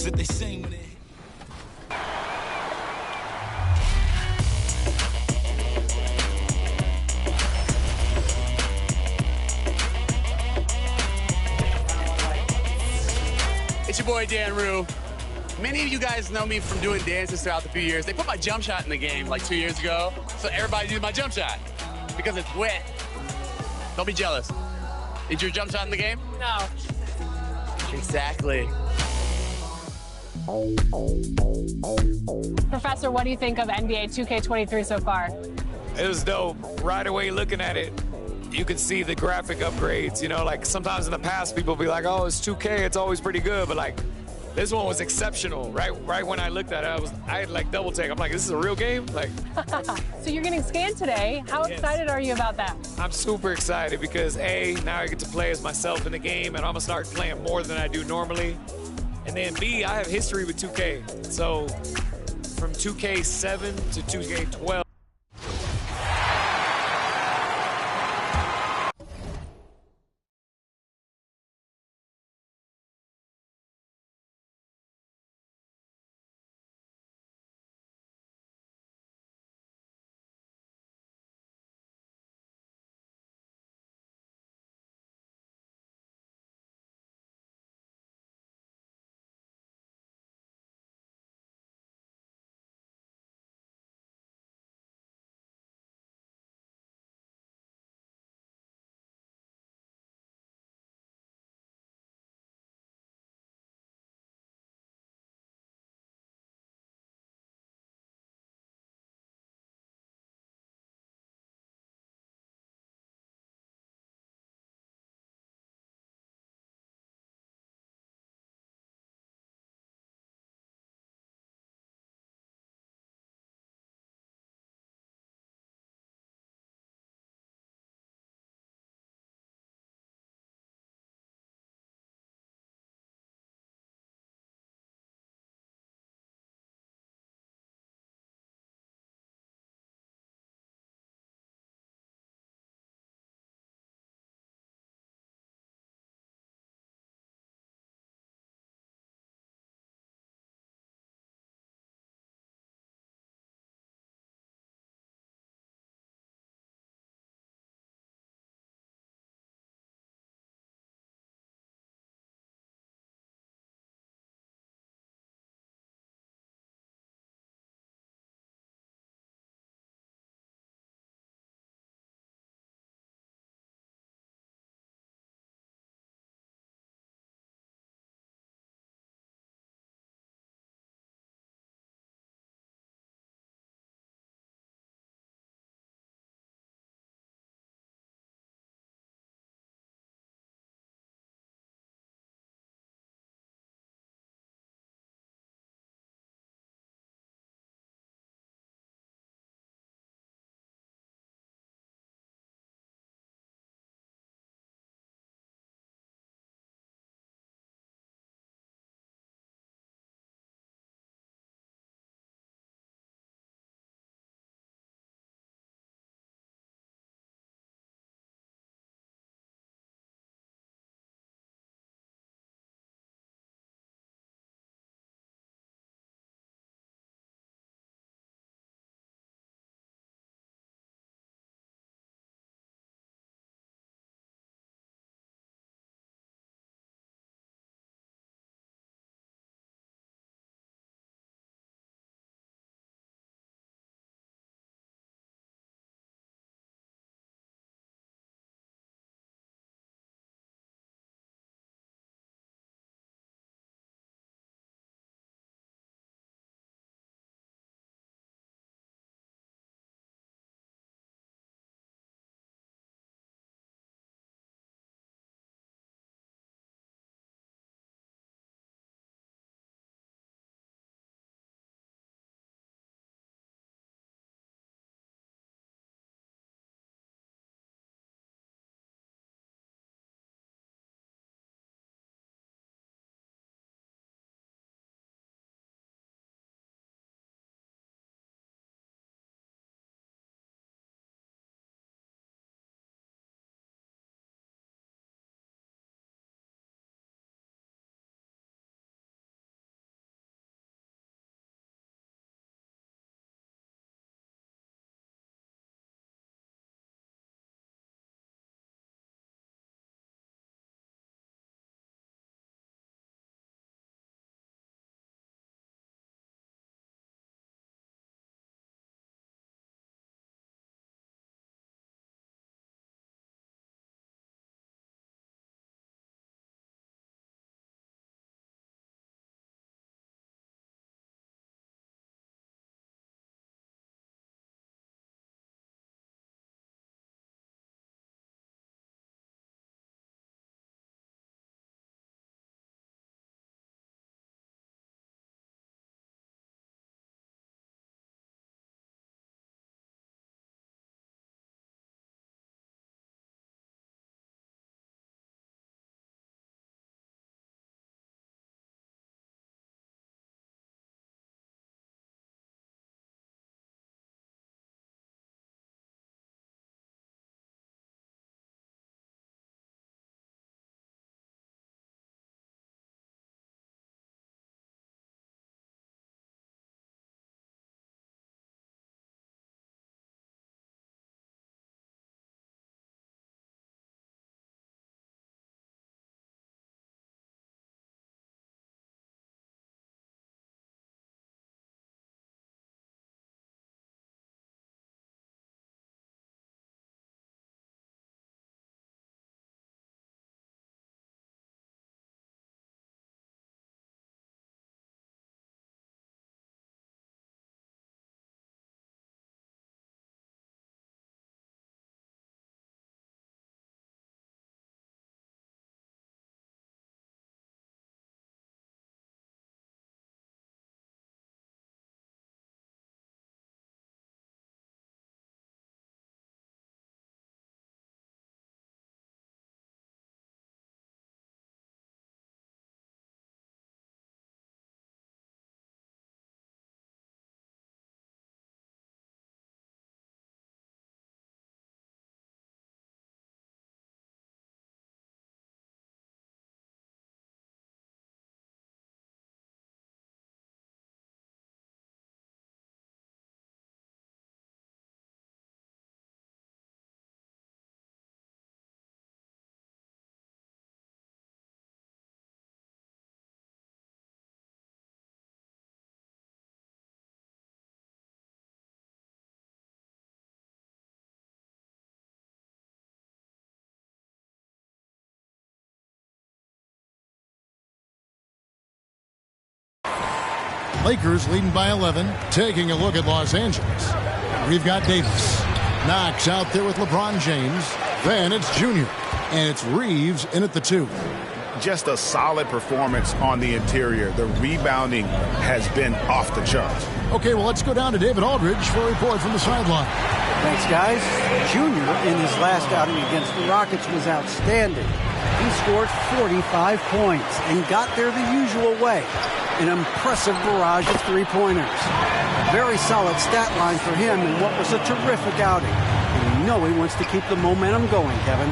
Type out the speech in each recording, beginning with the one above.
memories that they sing when they It's your boy, Dan Rue. Many of you guys know me from doing dances throughout the few years. They put my jump shot in the game like 2 years ago, so everybody uses my jump shot because it's wet. Don't be jealous. Is your jump shot in the game? No. Exactly. Professor, what do you think of NBA 2K23 so far? It was dope. Right away looking at it, you could see the graphic upgrades. You know, like sometimes in the past people be like, oh, it's 2K, it's always pretty good, but like this one was exceptional. Right when I looked at it, I had like double take. I'm like, this is a real game? Like So you're getting scanned today. How excited are you about that? I'm super excited because A, now I get to play as myself in the game and I'm gonna start playing more than I do normally. And then B, I have history with 2K. So from 2K7 to 2K12, Lakers leading by 11. Taking a look at Los Angeles. We've got Davis. Knox out there with LeBron James. Then it's Junior. And it's Reeves in at the 2. Just a solid performance on the interior. The rebounding has been off the charts. Okay, well, let's go down to David Aldridge for a report from the sideline. Thanks, guys. Junior, in his last outing against the Rockets, was outstanding. He scored 45 points and got there the usual way. An impressive barrage of three-pointers. A very solid stat line for him in what was a terrific outing. And we know he wants to keep the momentum going, Kevin.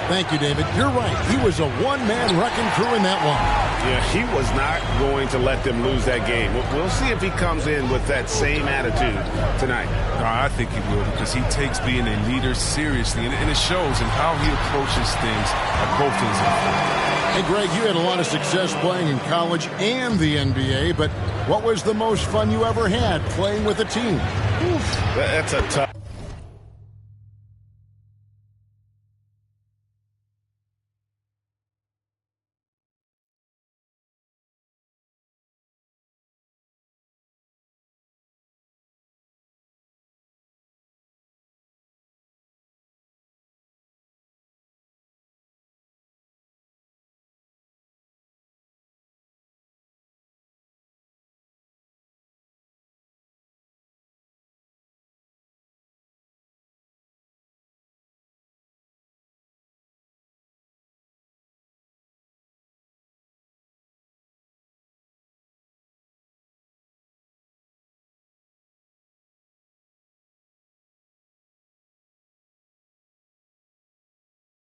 Thank you, David. You're right. He was a one-man wrecking crew in that one. Yeah, he was not going to let them lose that game. We'll see if he comes in with that same attitude tonight. I think he will, because he takes being a leader seriously, and it shows in how he approaches things at both ends of the floor. Hey, Greg, you had a lot of success playing in college and the NBA, but what was the most fun you ever had playing with a team? That's a tough.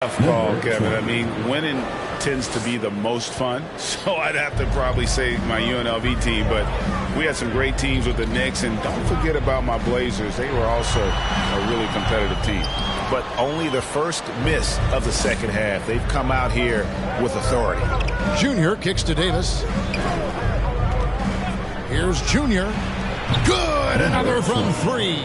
Tough call, Kevin. I mean, winning tends to be the most fun, so I'd have to probably say my UNLV team, but we had some great teams with the Knicks, and don't forget about my Blazers. They were also a really competitive team. But only the first miss of the second half. They've come out here with authority. Junior kicks to Davis. Here's Junior. Good! Another from 3.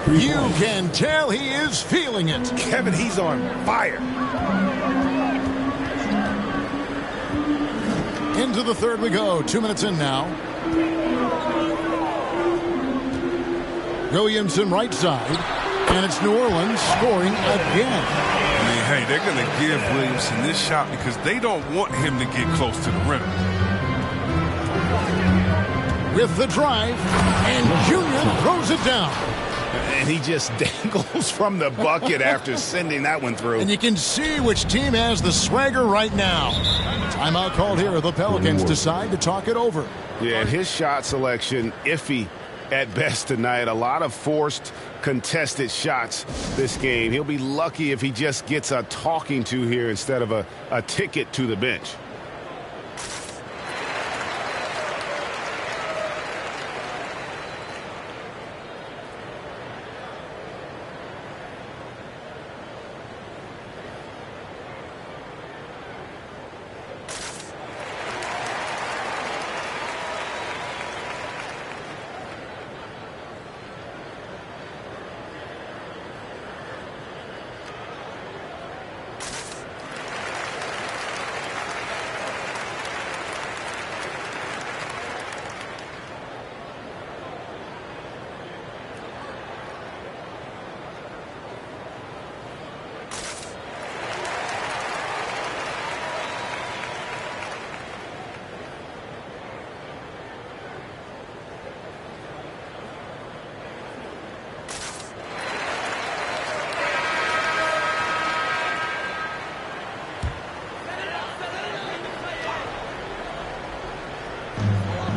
You can tell he is feeling it. Kevin, he's on fire. Into the third we go. 2 minutes in now. Williamson right side. And it's New Orleans scoring again. I mean, hey, they're going to give Williamson this shot because they don't want him to get close to the rim. With the drive, and Junior throws it down. And he just dangles from the bucket after sending that one through. And you can see which team has the swagger right now. Timeout called here. The Pelicans decide to talk it over. Yeah, and his shot selection, iffy at best tonight. A lot of forced, contested shots this game. He'll be lucky if he just gets a talking to here instead of a ticket to the bench.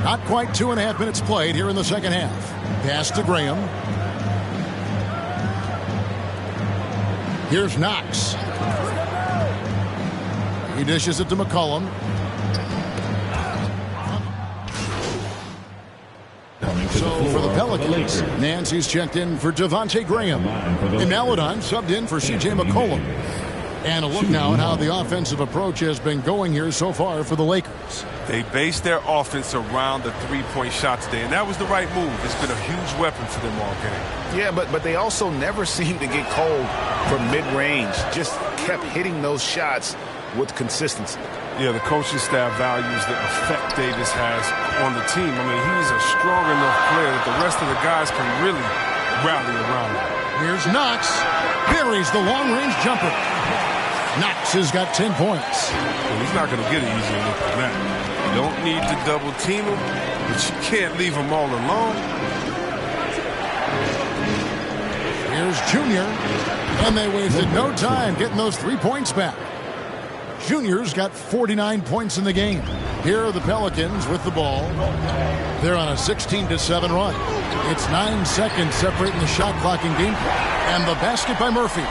Not quite 2.5 minutes played here in the second half. Pass to Graham. Here's Knox. He dishes it to McCollum. So for the Pelicans, Nancy's checked in for Devontae Graham. And Maladon subbed in for C.J. McCollum. And a look now at how the offensive approach has been going here so far for the Lakers. They base their offense around the three-point shot today, and that was the right move. It's been a huge weapon for them all game. Yeah, but they also never seem to get cold from mid-range. Just kept hitting those shots with consistency. Yeah, the coaching staff values the effect Davis has on the team. I mean, he's a strong enough player that the rest of the guys can really rally around him. Here's Knox. Buries the long-range jumper. Knox has got 10 points. Well, he's not going to get an easy look at that. You don't need to double team him, but you can't leave him all alone. Here's Junior. And they wasted no time getting those 3 points back. Junior's got 49 points in the game. Here are the Pelicans with the ball. They're on a 16-7 run. It's 9 seconds separating the shot clock and game clock. And the basket by Murphy.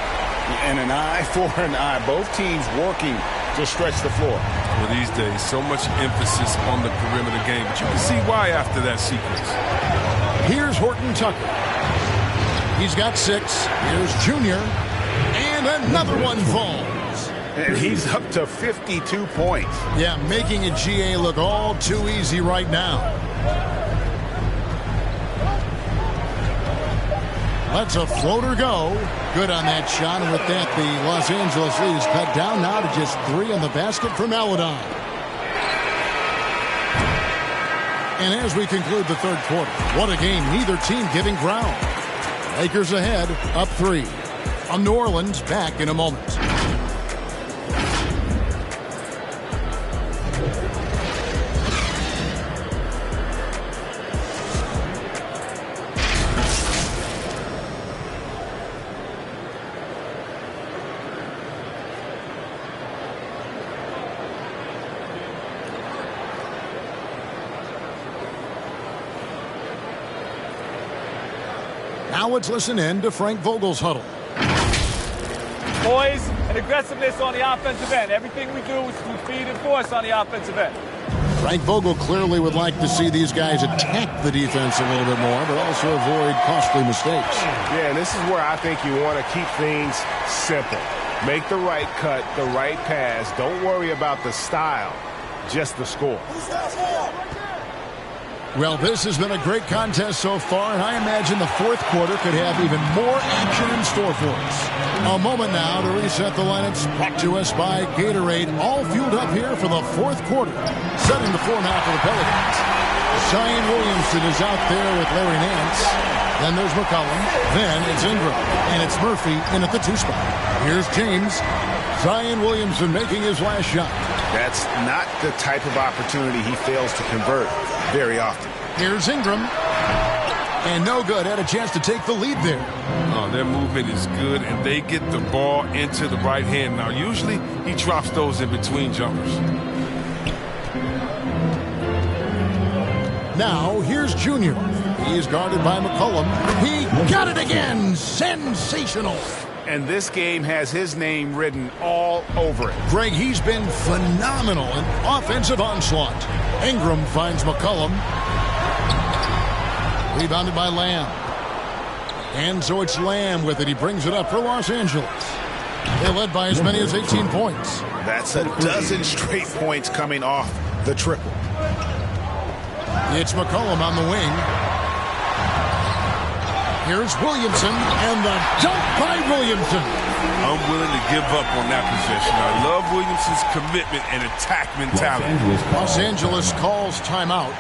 And an eye for an eye. Both teams working to stretch the floor. Well, these days, so much emphasis on the perimeter game. But you can see why after that sequence. Here's Horton Tucker. He's got 6. Here's Junior. And another one falls. And he's up to 52 points. Yeah, making a GA look all too easy right now. Lets a floater go. Good on that shot. And with that, the Los Angeles lead is cut down now to just 3 on the basket for Maladon. And as we conclude the third quarter, what a game. Neither team giving ground. Lakers ahead, up 3. On New Orleans, back in a moment. Now let's listen in to Frank Vogel's huddle. Poise and aggressiveness on the offensive end. Everything we do is through speed and force on the offensive end. Frank Vogel clearly would like to see these guys attack the defense a little bit more, but also avoid costly mistakes. Yeah, and this is where I think you want to keep things simple. Make the right cut, the right pass. Don't worry about the style, just the score. Well, this has been a great contest so far, and I imagine the fourth quarter could have even more action in store for us. A moment now to reset the lineups, brought to us by Gatorade, all fueled up here for the fourth quarter. Setting the floor now for the Pelicans. Zion Williamson is out there with Larry Nance. Then there's McCollum. Then it's Ingram. And it's Murphy in at the 2 spot. Here's James. Zion Williamson making his last shot. That's not the type of opportunity he fails to convert very often. Here's Ingram. And no good. Had a chance to take the lead there. Oh, their movement is good, and they get the ball into the right hand. Now, usually he drops those in between jumpers. Now, here's Junior. He is guarded by McCollum. He got it again. Sensational. And this game has his name written all over it. Greg, he's been phenomenal in offensive onslaught. Ingram finds McCollum. Rebounded by Lamb. And so it's Lamb with it. He brings it up for Los Angeles. They led by as many as 18 points. That's a dozen straight points coming off the triple. It's McCollum on the wing. Here's Williamson, and the dunk by Williamson. I'm willing to give up on that possession. I love Williamson's commitment and attack mentality. Los Angeles calls timeout.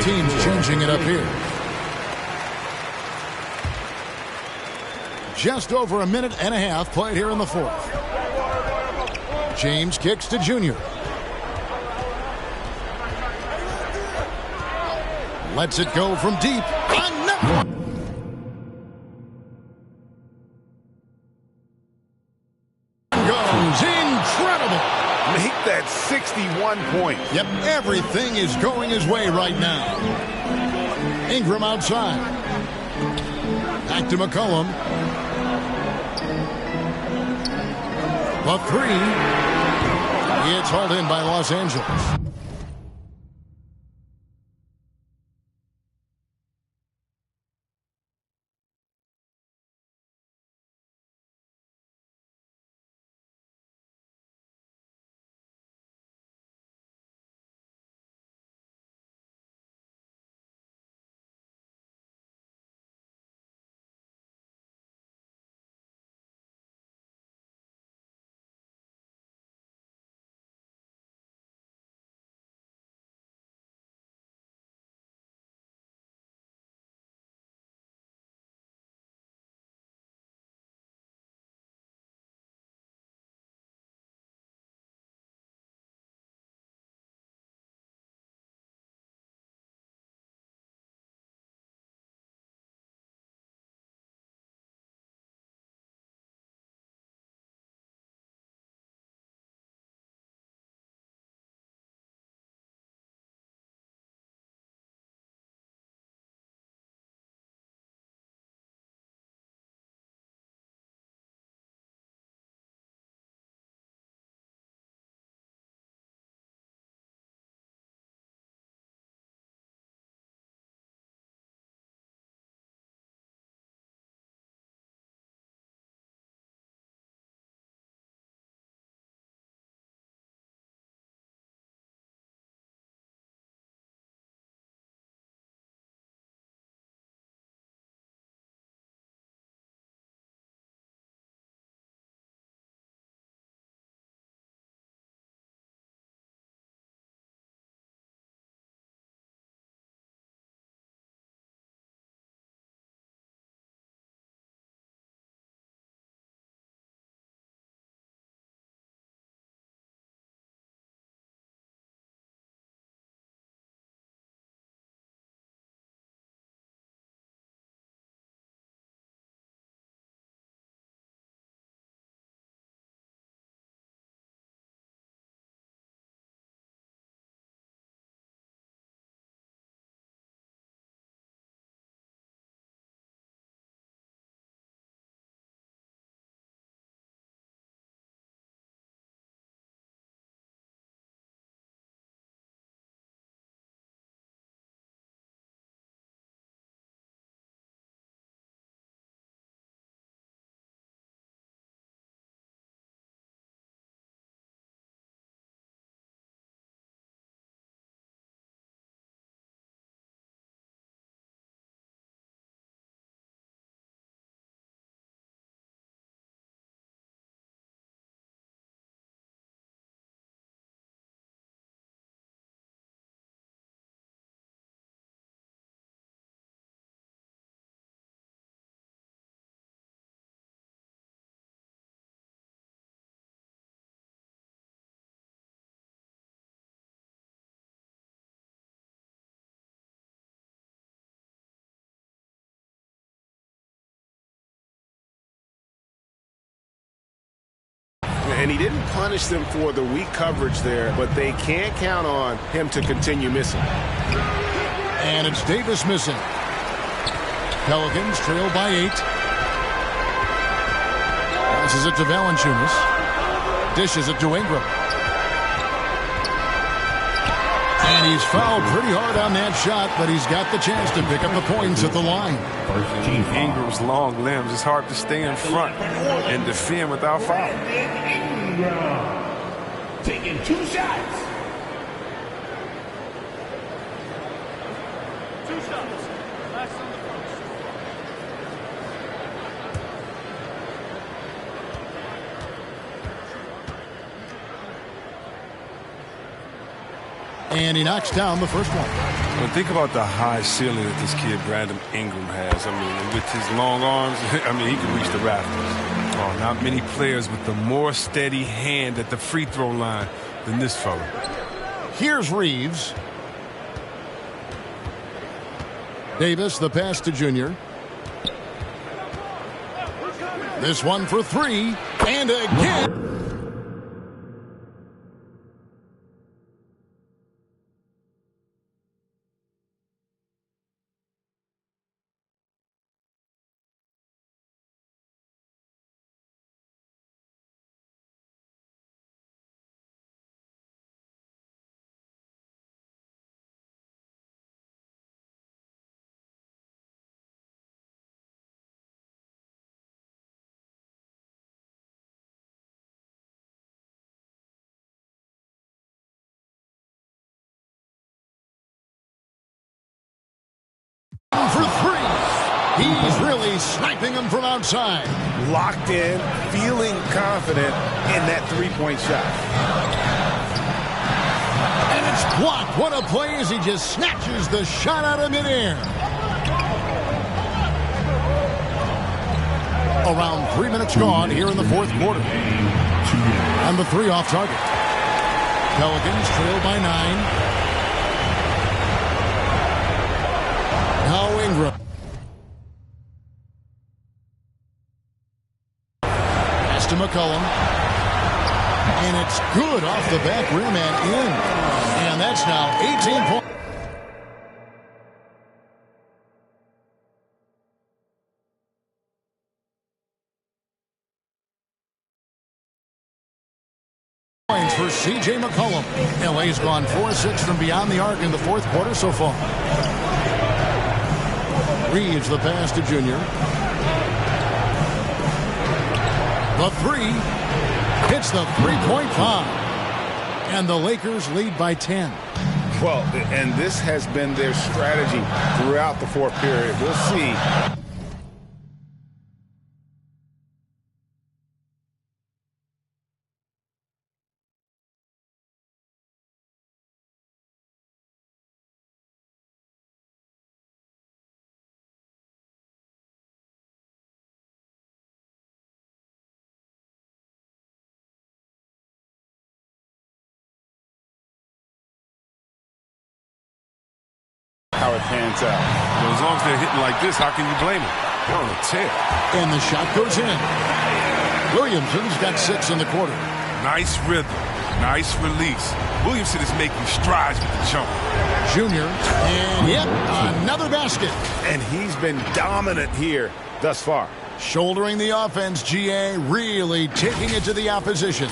Teams changing it up here. Just over a minute and a half played here in the 4th. James kicks to Junior. Lets it go from deep. Another goes. Incredible. Make that 61 points. Yep, everything is going his way right now. Ingram outside. Back to McCollum. The 3. It's hauled in by Los Angeles. And he didn't punish them for the weak coverage there, but they can't count on him to continue missing. And it's Davis missing. Pelicans trail by 8. Passes it to Valanciunas. Dishes it to Ingram. And he's fouled pretty hard on that shot, but he's got the chance to pick up the points at the line. Ingram's long limbs, it's hard to stay in front and defend without foul. Taking 2 shots. 2 shots. Last on the first. And he knocks down the first one. Well, think about the high ceiling that this kid, Brandon Ingram, has. I mean, with his long arms, I mean, he can reach the rafters. Oh, not many players with the more steady hand at the free throw line than this fella. Here's Reeves. Davis, the pass to Junior. This one for 3. And again. For 3. He's really sniping them from outside. Locked in, feeling confident in that three-point shot. And it's blocked. What a play as he just snatches the shot out of midair. Around 3 minutes gone here in the fourth quarter. And the 3 off target. Pelicans trail by 9. Now Ingram. Pass to McCollum. And it's good off the back rim and in. And that's now 18 points. For C.J. McCollum. LA's gone 4-6 from beyond the arc in the fourth quarter so far. Reeves the pass to Junior. The 3 hits the three-point foul. And the Lakers lead by 10. Well, and this has been their strategy throughout the fourth period. We'll see. How it pans out. Well, as long as they're hitting like this, how can you blame them? They're on a tear. And the shot goes in. Williamson's got 6 in the quarter. Nice rhythm. Nice release. Williamson is making strides with the jump. Junior. And yep, another basket. And he's been dominant here thus far. Shouldering the offense, GA really taking it to the opposition.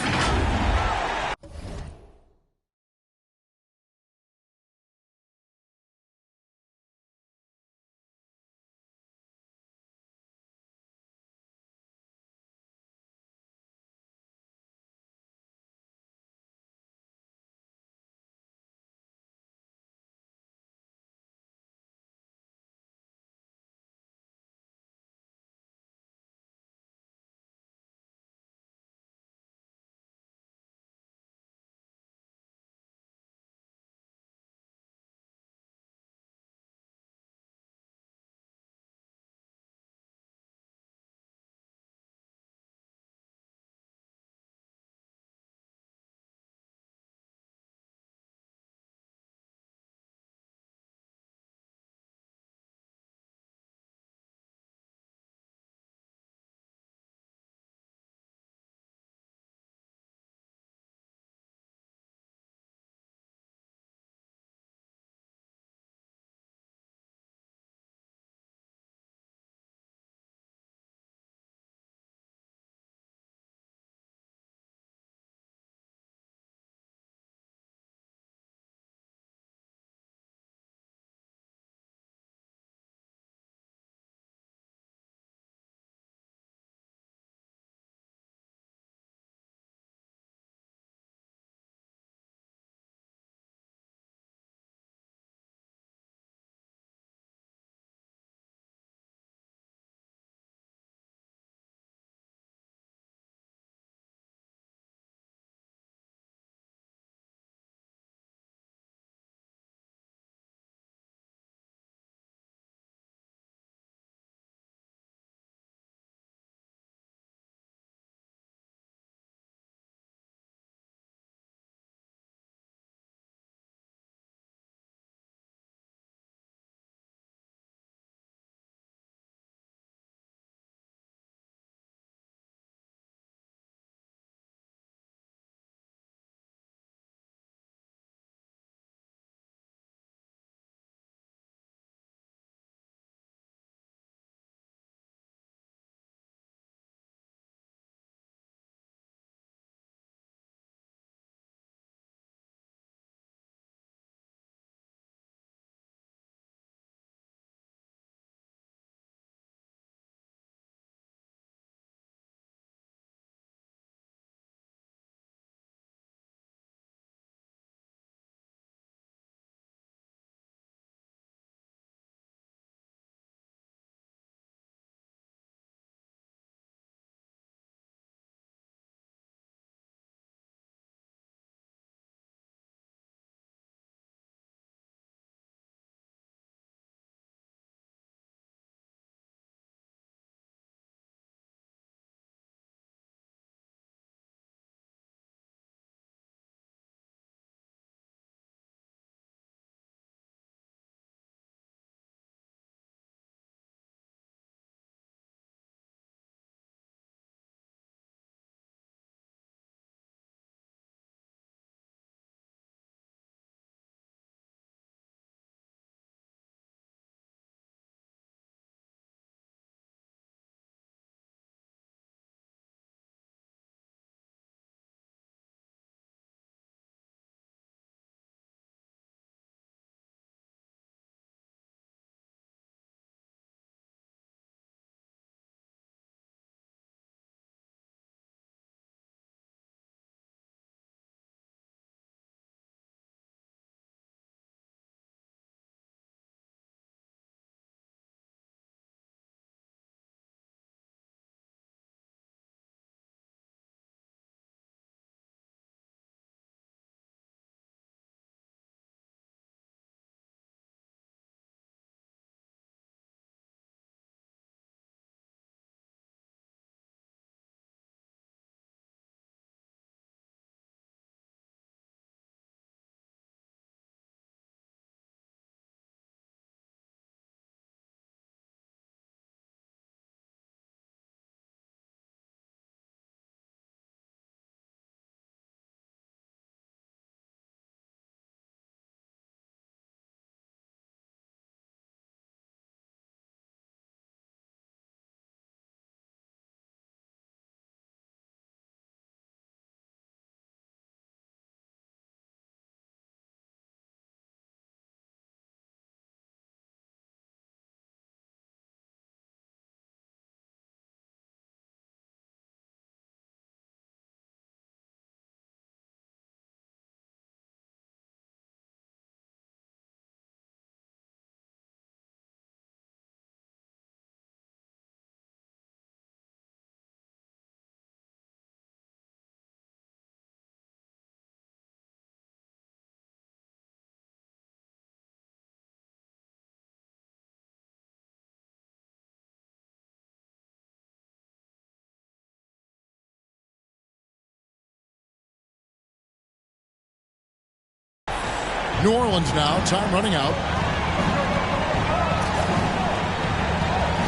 New Orleans now, time running out.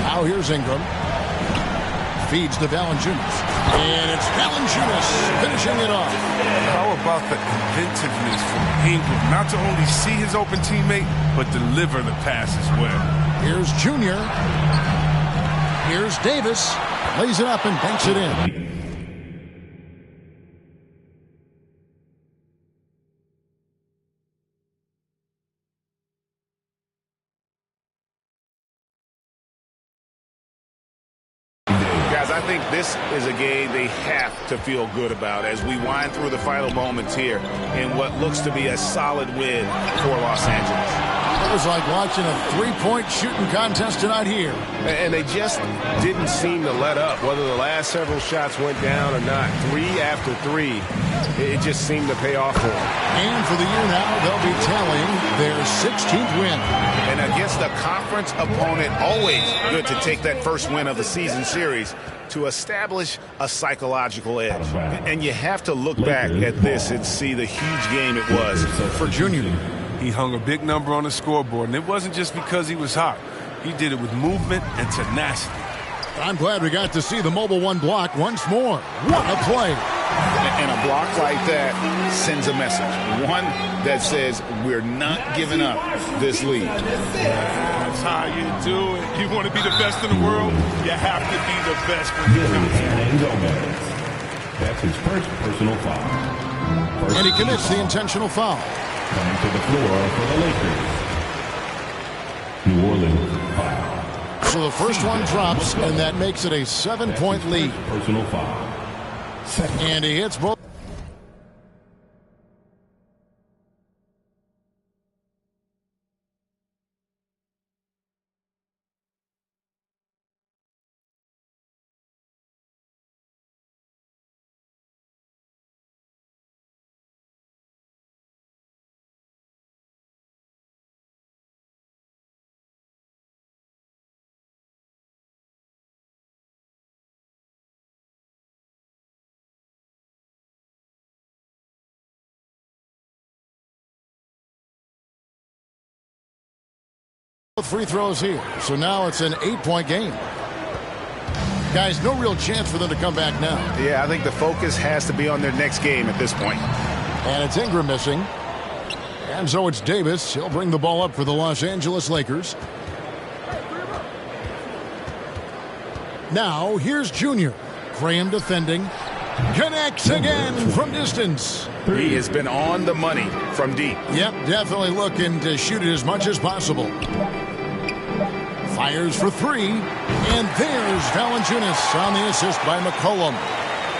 Now here's Ingram. Feeds to Valanciunas. And it's Valanciunas finishing it off. How about the inventiveness from Ingram? Not to only see his open teammate, but deliver the pass as well. Here's Junior. Here's Davis. Lays it up and banks it in. I think this is a game they have to feel good about as we wind through the final moments here in what looks to be a solid win for Los Angeles. It was like watching a three-point shooting contest tonight here. And they just didn't seem to let up, whether the last several shots went down or not. 3 after 3, it just seemed to pay off for them. And for the year now, they'll be tallying their 16th win. And against a conference opponent, always good to take that first win of the season series to establish a psychological edge. And you have to look back at this and see the huge game it was for Junior. He hung a big number on the scoreboard, and it wasn't just because he was hot. He did it with movement and tenacity. I'm glad we got to see the Mobile One block once more. What a play. And a block like that sends a message. One that says we're not giving up this lead. That's how you do it. You want to be the best in the world, you have to be the best when you come to. That's his first personal foul. And he commits the intentional foul. Coming to the floor for the Lakers. New Orleans foul. So the first one drops, and that makes it a 7-point lead. Personal foul. And he hits both. Free throws here. So now it's an 8-point game. Guys, no real chance for them to come back now. Yeah, I think the focus has to be on their next game at this point. And it's Ingram missing. And so it's Davis. He'll bring the ball up for the Los Angeles Lakers. Now here's Junior. Graham defending. Connects again from distance. He has been on the money from deep. Yep, definitely looking to shoot it as much as possible. Fires for 3. And there's Valanciunas on the assist by McCollum.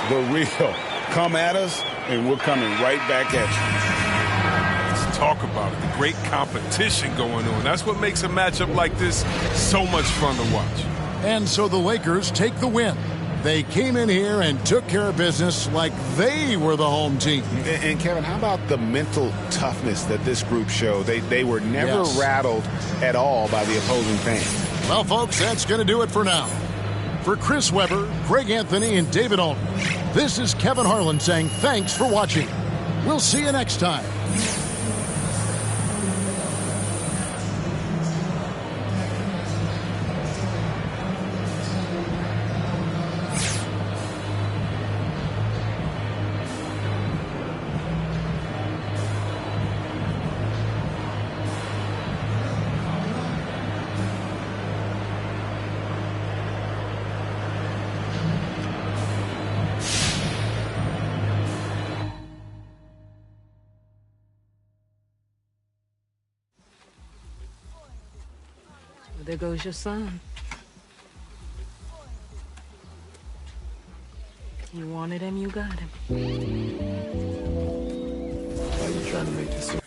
The real come at us, and we're coming right back at you. Let's talk about it. The great competition going on. That's what makes a matchup like this so much fun to watch. And so the Lakers take the win. They came in here and took care of business like they were the home team. And Kevin, how about the mental toughness that this group showed? They were never rattled at all by the opposing fans. Well, folks, that's going to do it for now. For Chris Webber, Greg Anthony, and David Aldridge, this is Kevin Harlan saying thanks for watching. We'll see you next time. There goes your son. You wanted him, you got him. Why are you trying to make this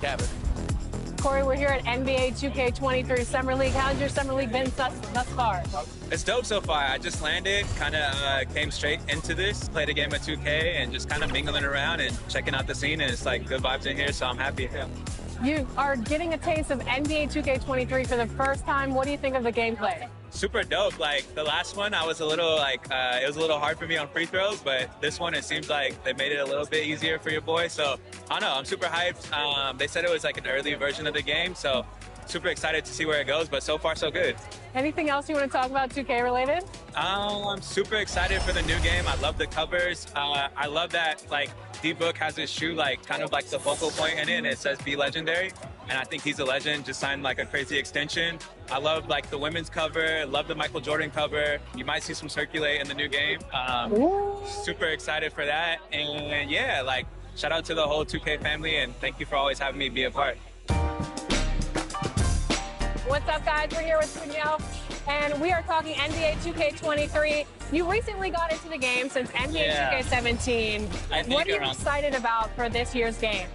Kevin. Corey, we're here at NBA 2K23 Summer League. How's your Summer League been thus far? It's dope so far. I just landed, kind of came straight into this, played a game of 2K, and just kind of mingling around and checking out the scene, and it's like good vibes in here, so I'm happy. You are getting a taste of NBA 2K23 for the first time. What do you think of the gameplay? Super dope. Like the last one, I was a little it was a little hard for me on free throws, but this one, it seems like they made it a little bit easier for your boy. So I don't know, I'm super hyped. They said it was like an early version of the game, so super excited to see where it goes, but so far so good. Anything else you want to talk about 2K related? I'm super excited for the new game. I love the covers. I love that like D-Book has his shoe like kind of like the focal point in it, and it says "Be Legendary." And I think he's a legend. Just signed like a crazy extension. I love like the women's cover. Love the Michael Jordan cover. You might see some circulate in the new game. Super excited for that. And yeah, like shout out to the whole 2K family, and thank you for always having me be a part. What's up, guys? We're here with Danielle, and we are talking NBA 2K23. You recently got into the game since NBA 2K17. What are you excited about for this year's game?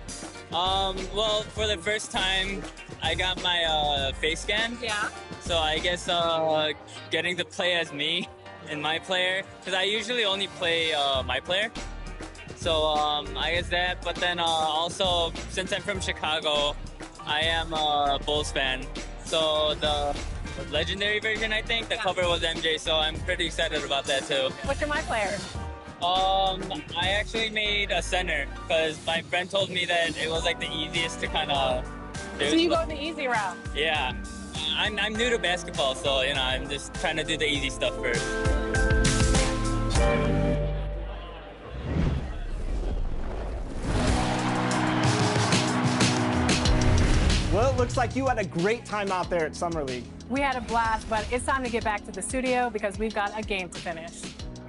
Well, for the first time, I got my face scan. Yeah. So I guess getting to play as me and my player, because I usually only play my player. So I guess that, but then also, since I'm from Chicago, I am a Bulls fan. So the legendary version, I think, the cover was MJ, so I'm pretty excited about that too. What's your my player? I actually made a center because my friend told me that it was like the easiest to kind of do. So you go the easy route? Yeah. I'm new to basketball, so you know, I'm just trying to do the easy stuff first. Well, it looks like you had a great time out there at Summer League. We had a blast, but it's time to get back to the studio because we've got a game to finish.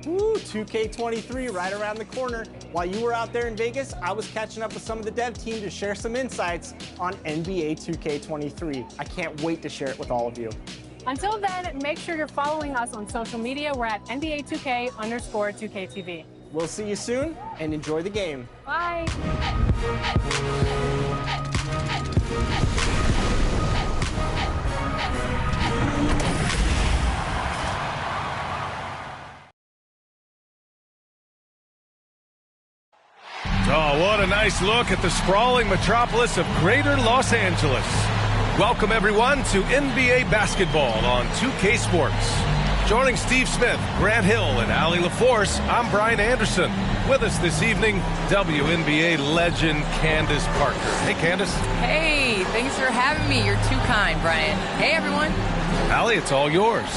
Woo, 2K23 right around the corner. While you were out there in Vegas, I was catching up with some of the dev team to share some insights on NBA 2K23. I can't wait to share it with all of you. Until then, make sure you're following us on social media. We're at NBA 2K_2KTV. We'll see you soon, and enjoy the game. Bye. Oh, what a nice look at the sprawling metropolis of Greater Los Angeles. Welcome, everyone, to NBA basketball on 2K Sports. Joining Steve Smith, Grant Hill, and Allie LaForce, I'm Brian Anderson. With us this evening, WNBA legend Candace Parker. Hey, Candace. Hey, thanks for having me. You're too kind, Brian. Hey, everyone. Allie, it's all yours.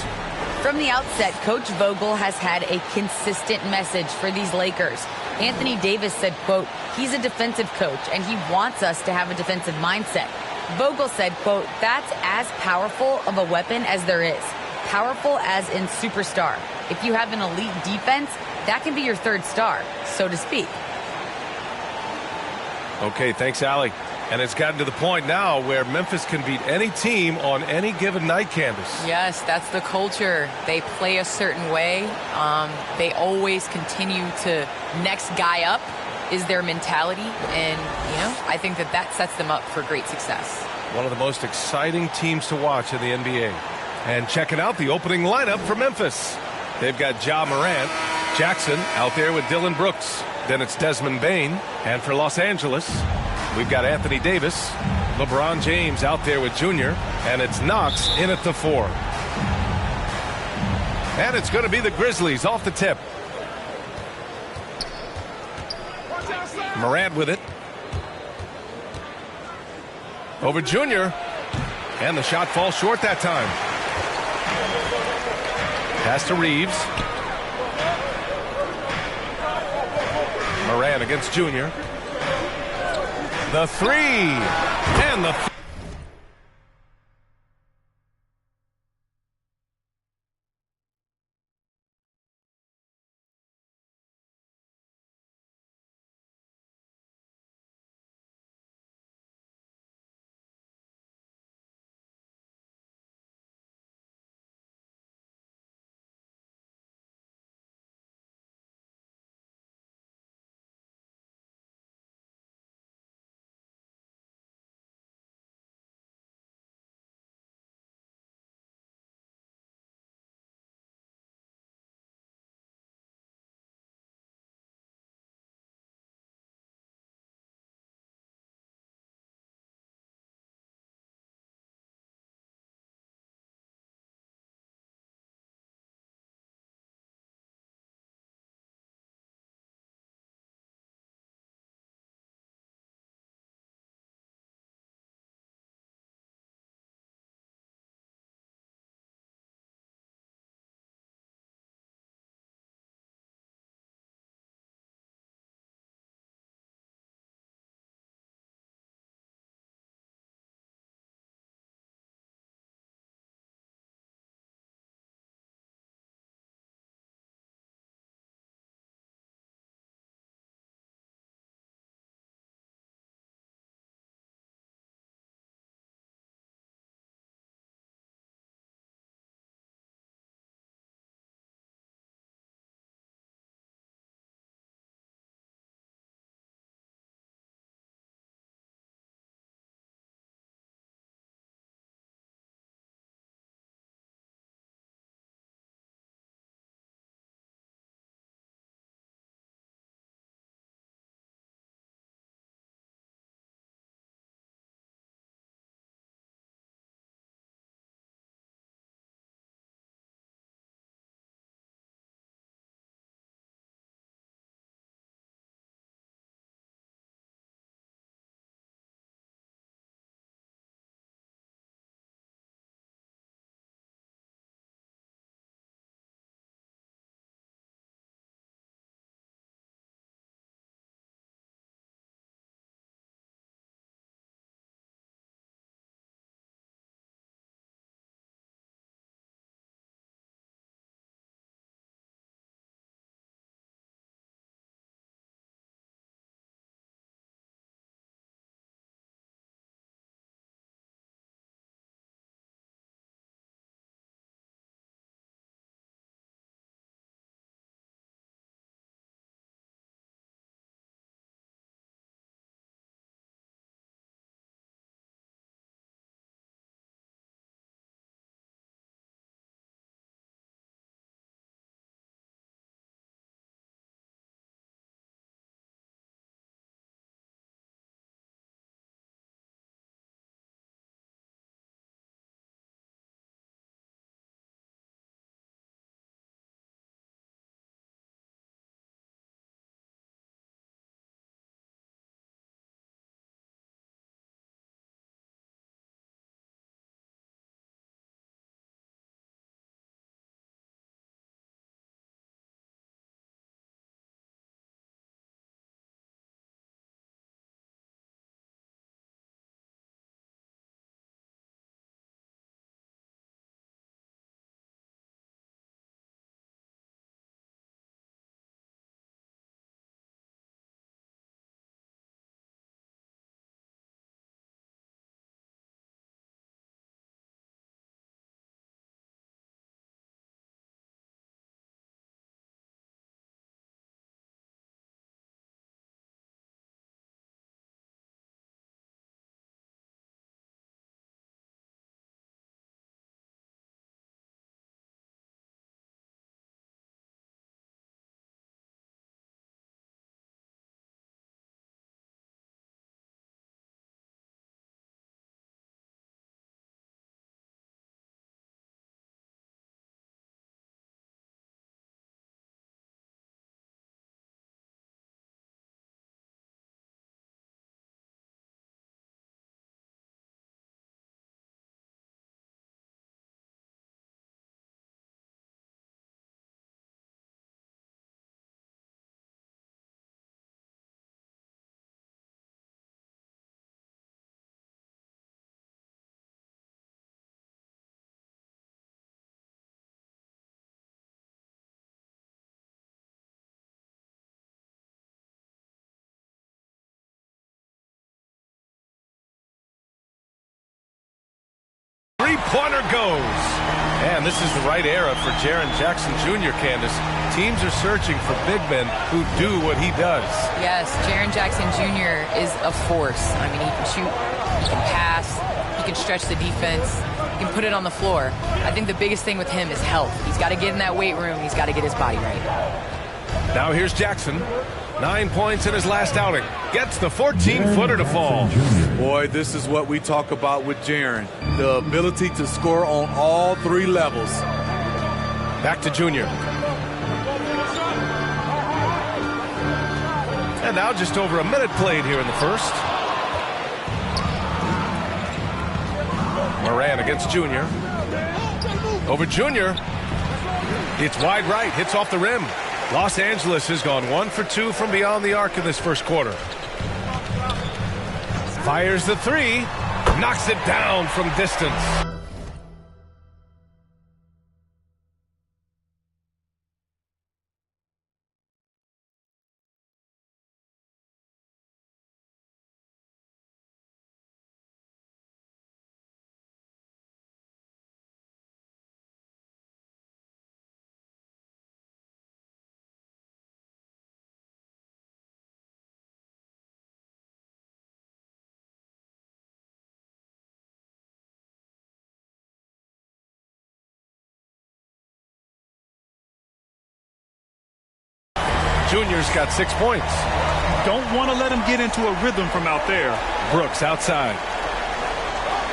From the outset, Coach Vogel has had a consistent message for these Lakers. Anthony Davis said, quote, he's a defensive coach and he wants us to have a defensive mindset. Vogel said, quote, that's as powerful of a weapon as there is. Powerful as in superstar. If you have an elite defense, that can be your third star, so to speak. Okay, thanks, Allie. And it's gotten to the point now where Memphis can beat any team on any given night, Candace. Yes, that's the culture. They play a certain way. They always continue to next guy up is their mentality. And, you know, I think that sets them up for great success. One of the most exciting teams to watch in the NBA. And checking out the opening lineup for Memphis. They've got Ja Morant, Jackson out there with Dylan Brooks. Then it's Desmond Bane. And for Los Angeles, we've got Anthony Davis, LeBron James out there with Junior, and it's Knox in at the 4. And it's going to be the Grizzlies off the tip. Morant with it. Over Junior. And the shot falls short that time. Pass to Reeves. Morant against Junior. The 3. And the corner goes. And this is the right era for Jaren Jackson Jr., Candace. Teams are searching for big men who do what he does. Yes, Jaren Jackson Jr. is a force. I mean, he can shoot, he can pass, he can stretch the defense, he can put it on the floor. I think the biggest thing with him is health. He's got to get in that weight room. He's got to get his body right. Now here's Jackson. 9 points in his last outing. Gets the 14-footer to fall. Boy, this is what we talk about with Jaren. The ability to score on all three levels. Back to Junior. And now just over a minute played here in the first. Moran against Junior. Over Junior. It's wide right. Hits off the rim. Los Angeles has gone 1 for 2 from beyond the arc in this first quarter. Fires the three. Knocks it down from distance. Junior's got 6 points. Don't want to let him get into a rhythm from out there. Brooks outside.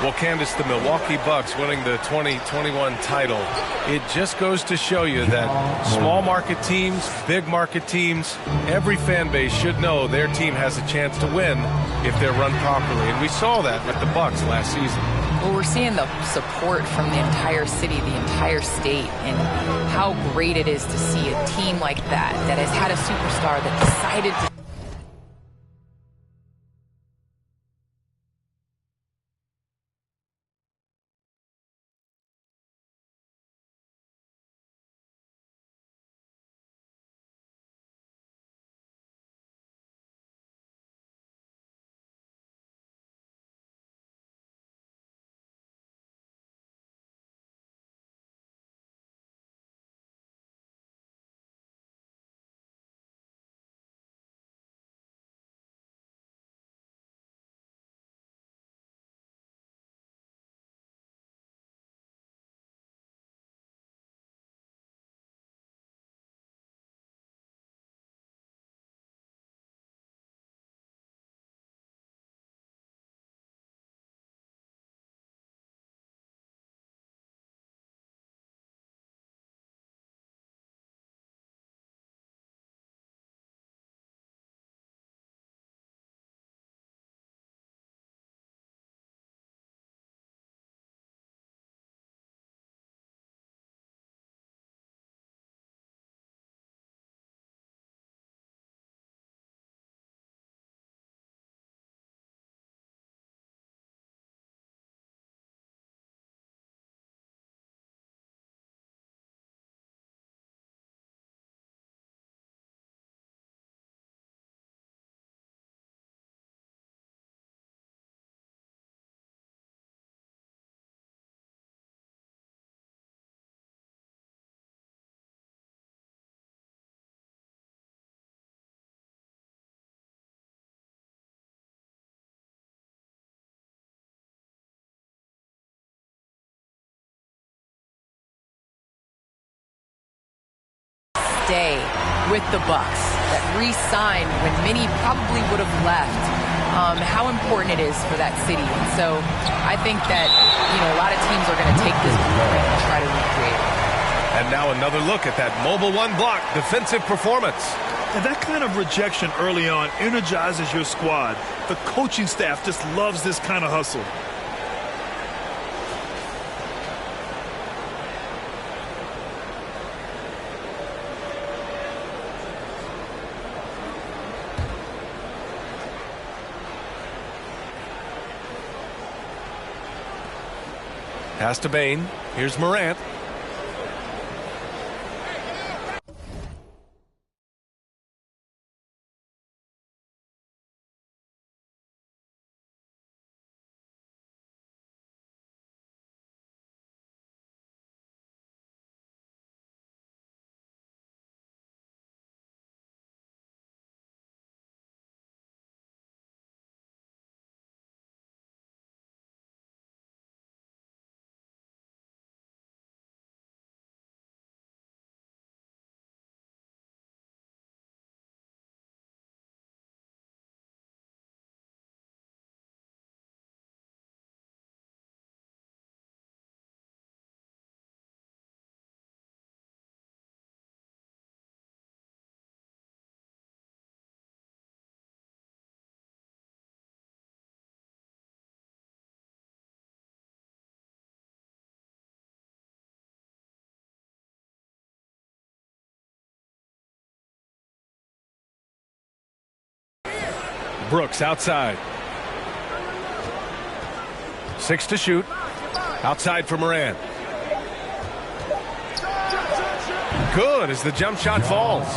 Well, Candace, the Milwaukee Bucks winning the 2021 title, it just goes to show you that small market teams, big market teams, every fan base should know their team has a chance to win if they're run properly. And we saw that with the Bucks last season. Well, we're seeing the support from the entire city, the entire state, and how great it is to see a team like that has had a superstar that decided to stay with the Bucks, that re-signed when many probably would have left, how important it is for that city. And so I think that, a lot of teams are going to take this blueprint and try to recreate it. And now another look at that mobile one block defensive performance. And that kind of rejection early on energizes your squad. The coaching staff just loves this kind of hustle. Pass to Bain. Here's Morant. Brooks outside. 6 to shoot. Outside for Moran. Good as the jump shot falls.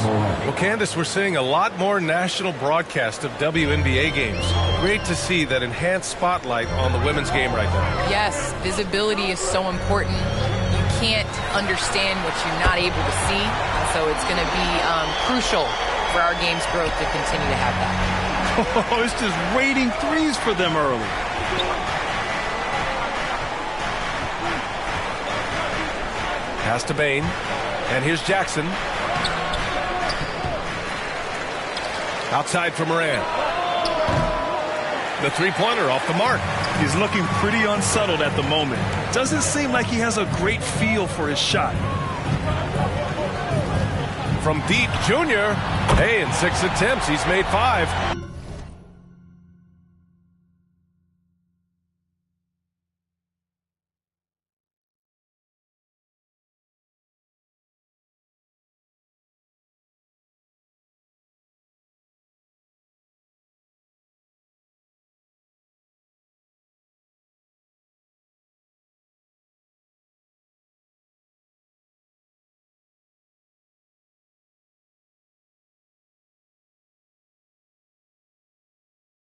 Well, Candace, we're seeing a lot more national broadcast of WNBA games. Great to see that enhanced spotlight on the women's game right now. Yes, visibility is so important. You can't understand what you're not able to see. And so it's going to be crucial for our game's growth to continue to have that. Oh, it's just raining threes for them early. Pass to Bain. And here's Jackson. Outside for Moran. The three-pointer off the mark. He's looking pretty unsettled at the moment. Doesn't seem like he has a great feel for his shot. From deep, Junior. Hey, in 6 attempts, he's made 5.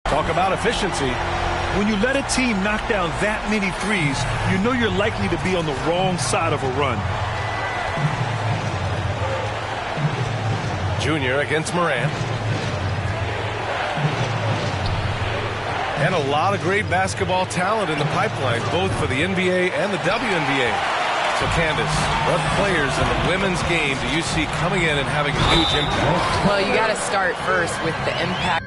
Talk about efficiency. When you let a team knock down that many threes, you know you're likely to be on the wrong side of a run. Junior against Moran. And a lot of great basketball talent in the pipeline, both for the NBA and the WNBA. So, Candace, what players in the women's game do you see coming in and having a huge impact? Well, you got to start first with the impact.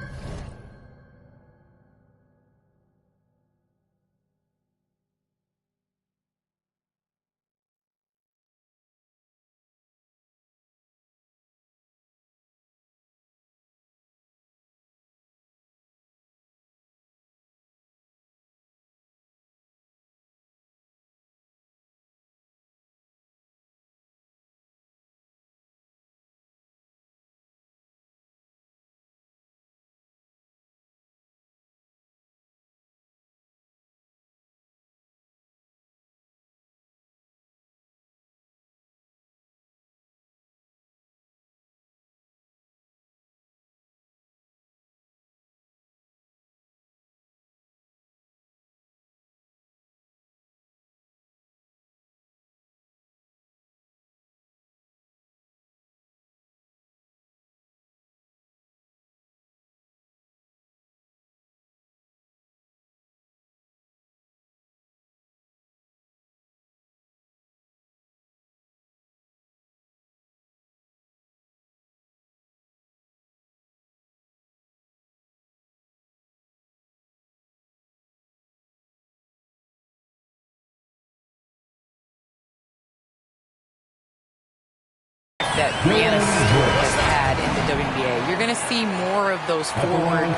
That Brianna has had in the WNBA. You're going to see more of those forward,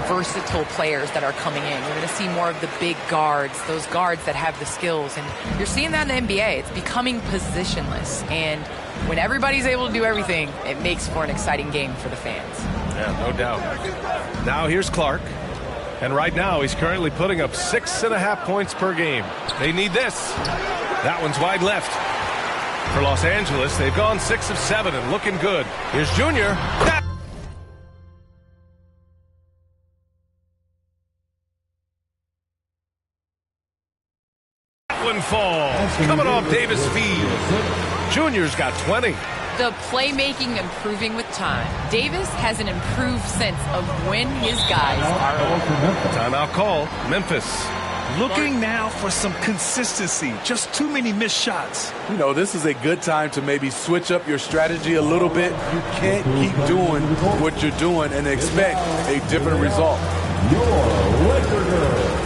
versatile players that are coming in. You're going to see more of the big guards, those guards that have the skills. And you're seeing that in the NBA. It's becoming positionless. And when everybody's able to do everything, it makes for an exciting game for the fans. Yeah, no doubt. Now here's Clark. And right now he's currently putting up 6.5 points per game. They need this. That one's wide left. For Los Angeles, they've gone 6 of 7 and looking good. Here's Junior. That one falls. Coming off Davis' feed. Junior's got 20. The playmaking improving with time. Davis has an improved sense of when his guys are open. Timeout call. Memphis. Looking now for some consistency. Just too many missed shots. You know, this is a good time to maybe switch up your strategy a little bit. You can't keep doing what you're doing and expect a different result. Your Laker Girl.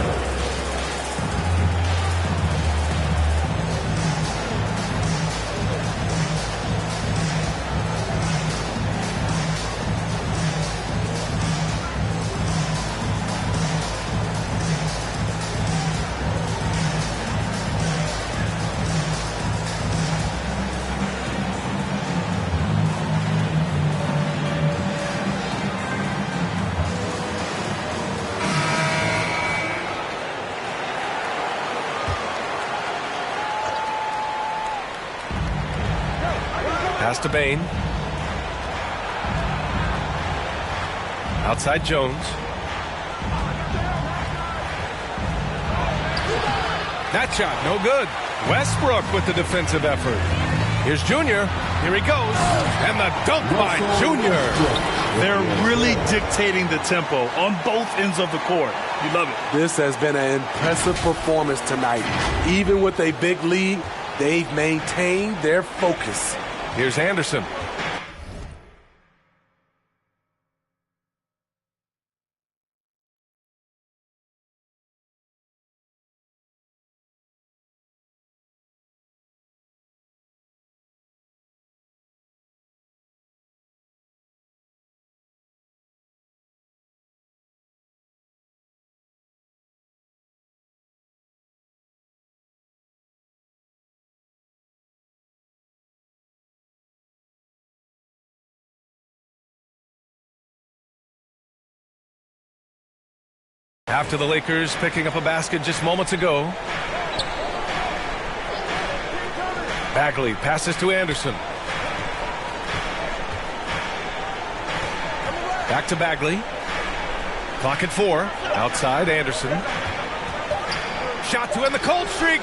Pass to Bain. Outside Jones. That shot, no good. Westbrook with the defensive effort. Here's Junior. Here he goes. And the dunk by Junior. They're really dictating the tempo on both ends of the court. You love it. This has been an impressive performance tonight. Even with a big lead, they've maintained their focus. Here's Anderson. After the Lakers picking up a basket just moments ago. Bagley passes to Anderson. Back to Bagley. Clock at 4. Outside Anderson. Shot to end the cold streak.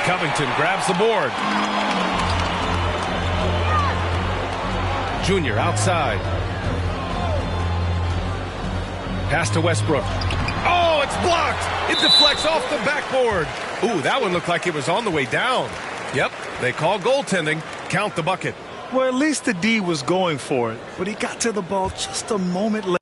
Covington grabs the board. Junior outside. Pass to Westbrook. Oh, it's blocked. It deflects off the backboard. Ooh, that one looked like it was on the way down. Yep, they call goaltending. Count the bucket. Well, at least the D was going for it, but he got to the ball just a moment late.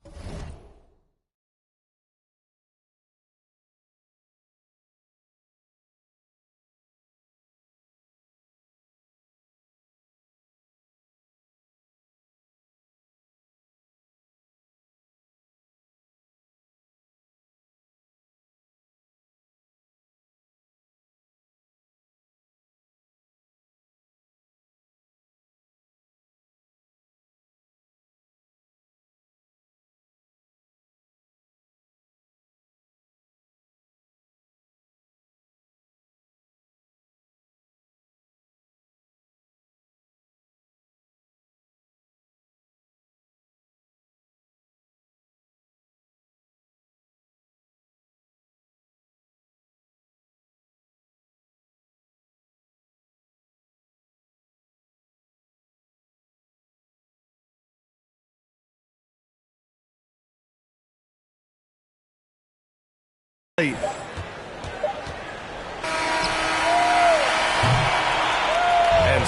And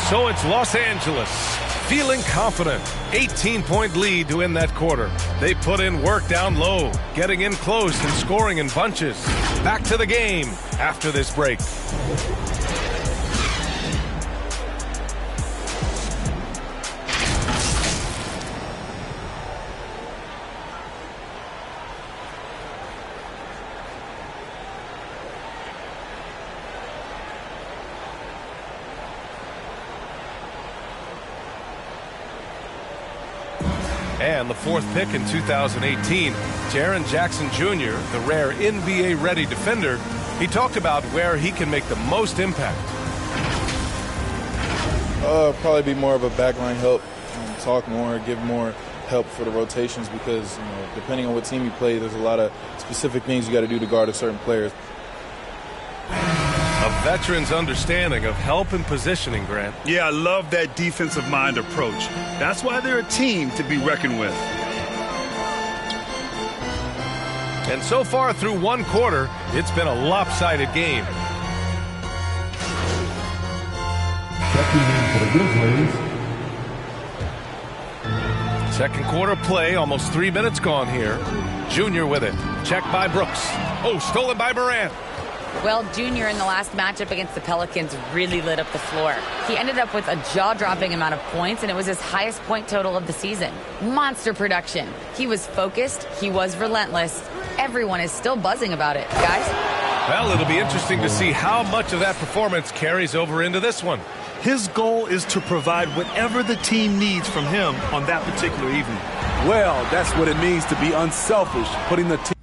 so it's Los Angeles, feeling confident. 18-point lead to end that quarter. They put in work down low, getting in close and scoring in bunches. Back to the game after this break. And the 4th pick in 2018, Jaren Jackson Jr., the rare NBA-ready defender, he talked about where he can make the most impact. Probably be more of a backline help, talk more, give more help for the rotations because, depending on what team you play, there's a lot of specific things you got to do to guard a certain player. A veteran's understanding of help and positioning, Grant. Yeah, I love that defensive mind approach. That's why they're a team to be reckoned with. And so far through one quarter, it's been a lopsided game. Second quarter play, almost 3 minutes gone here. Junior with it. Checked by Brooks. Oh, stolen by Morant. Well, Junior in the last matchup against the Pelicans really lit up the floor. He ended up with a jaw-dropping amount of points, and it was his highest point total of the season. Monster production. He was focused. He was relentless. Everyone is still buzzing about it. Guys? Well, it'll be interesting to see how much of that performance carries over into this one. His goal is to provide whatever the team needs from him on that particular evening. Well, that's what it means to be unselfish, putting the team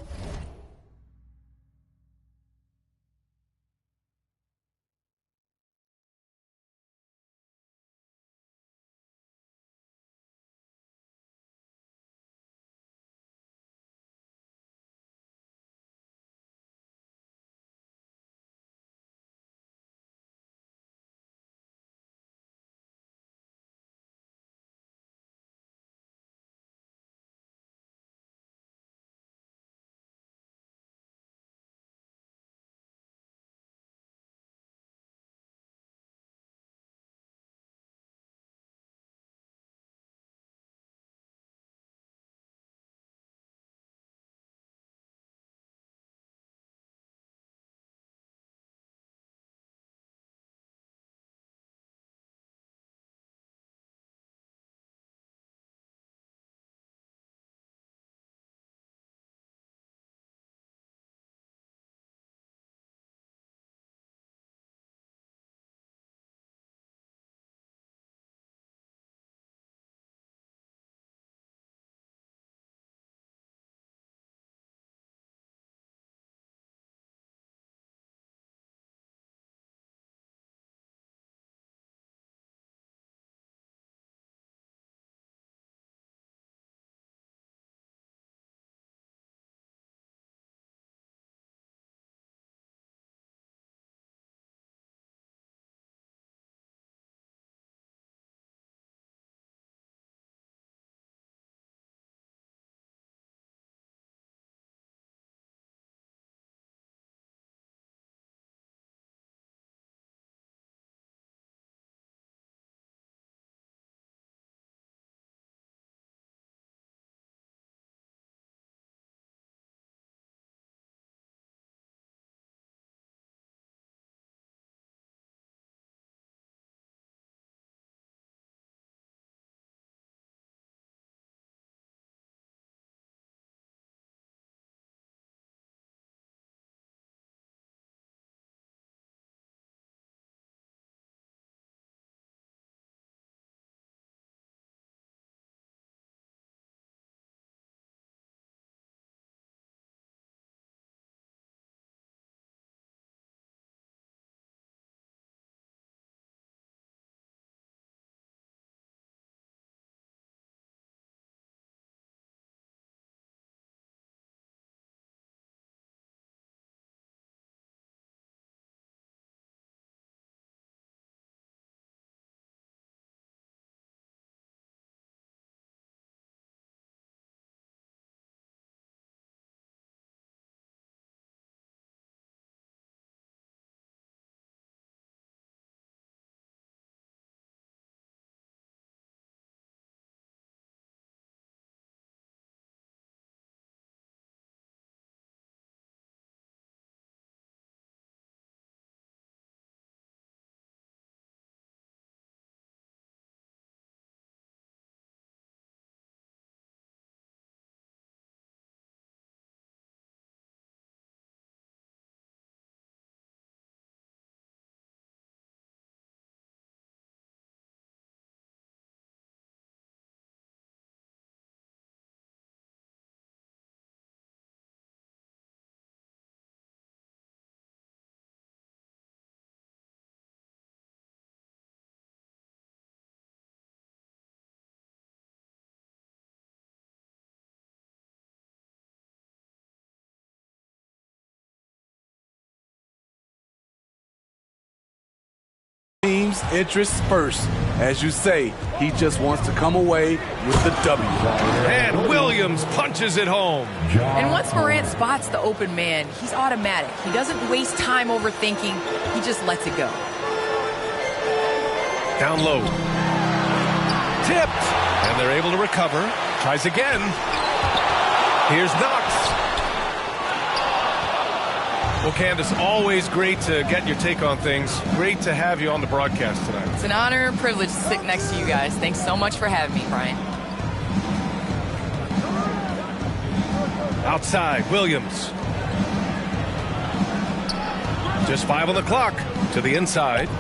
team's interests first. As you say, he just wants to come away with the W. And Williams punches it home. And once Morant spots the open man, he's automatic. He doesn't waste time overthinking. He just lets it go. Down low. Tipped. And they're able to recover. Tries again. Here's Knox. Well, Candace, always great to get your take on things. Great to have you on the broadcast tonight. It's an honor and privilege to sit next to you guys. Thanks so much for having me, Brian. Outside, Williams. Just 5 on the clock. To the inside.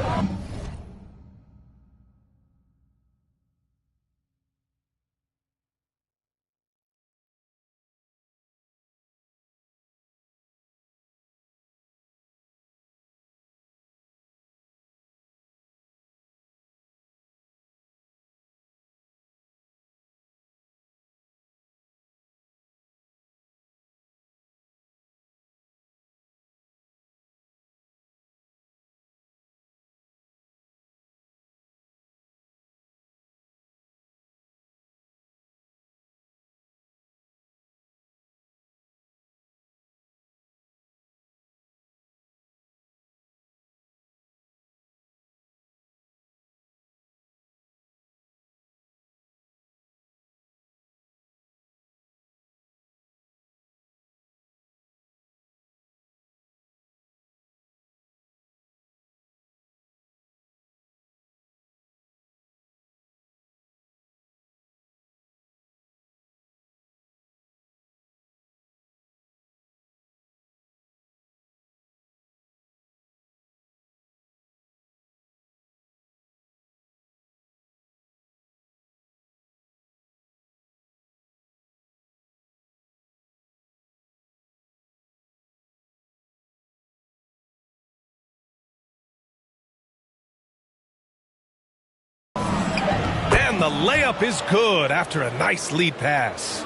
And the layup is good after a nice lead pass.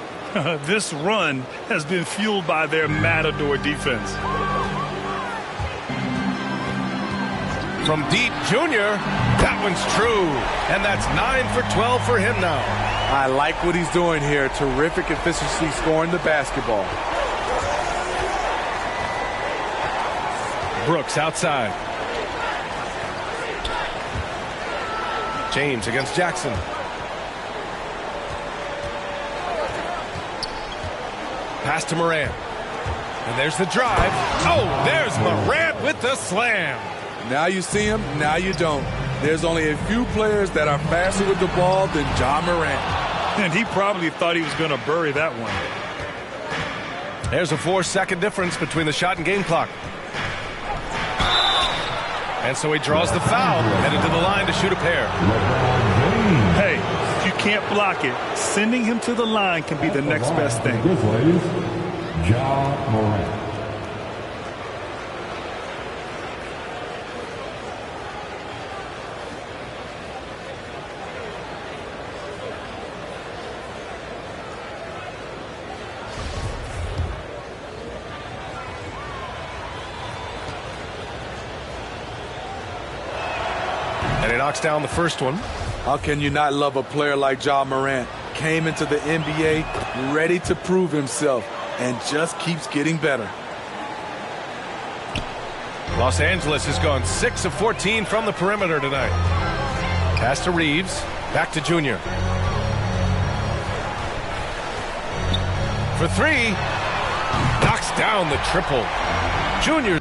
This run has been fueled by their matador defense. From deep, Junior. That one's true. And that's 9 for 12 for him now. I like what he's doing here. Terrific efficiency scoring the basketball. Brooks outside. James against Jackson. Pass to Morant. And there's the drive. Oh, there's Morant with the slam. Now you see him, now you don't. There's only a few players that are faster with the ball than John Morant. And he probably thought he was going to bury that one. There's a 4-second difference between the shot and game clock. And so he draws the foul, headed to the line to shoot a pair. Hey, if you can't block it, sending him to the line can be the next best thing. John Morant. And he knocks down the first one. How can you not love a player like John Morant? Came into the NBA ready to prove himself and just keeps getting better. Los Angeles has gone 6 of 14 from the perimeter tonight. Pass to Reeves. Back to Junior. For 3. Knocks down the triple. Junior.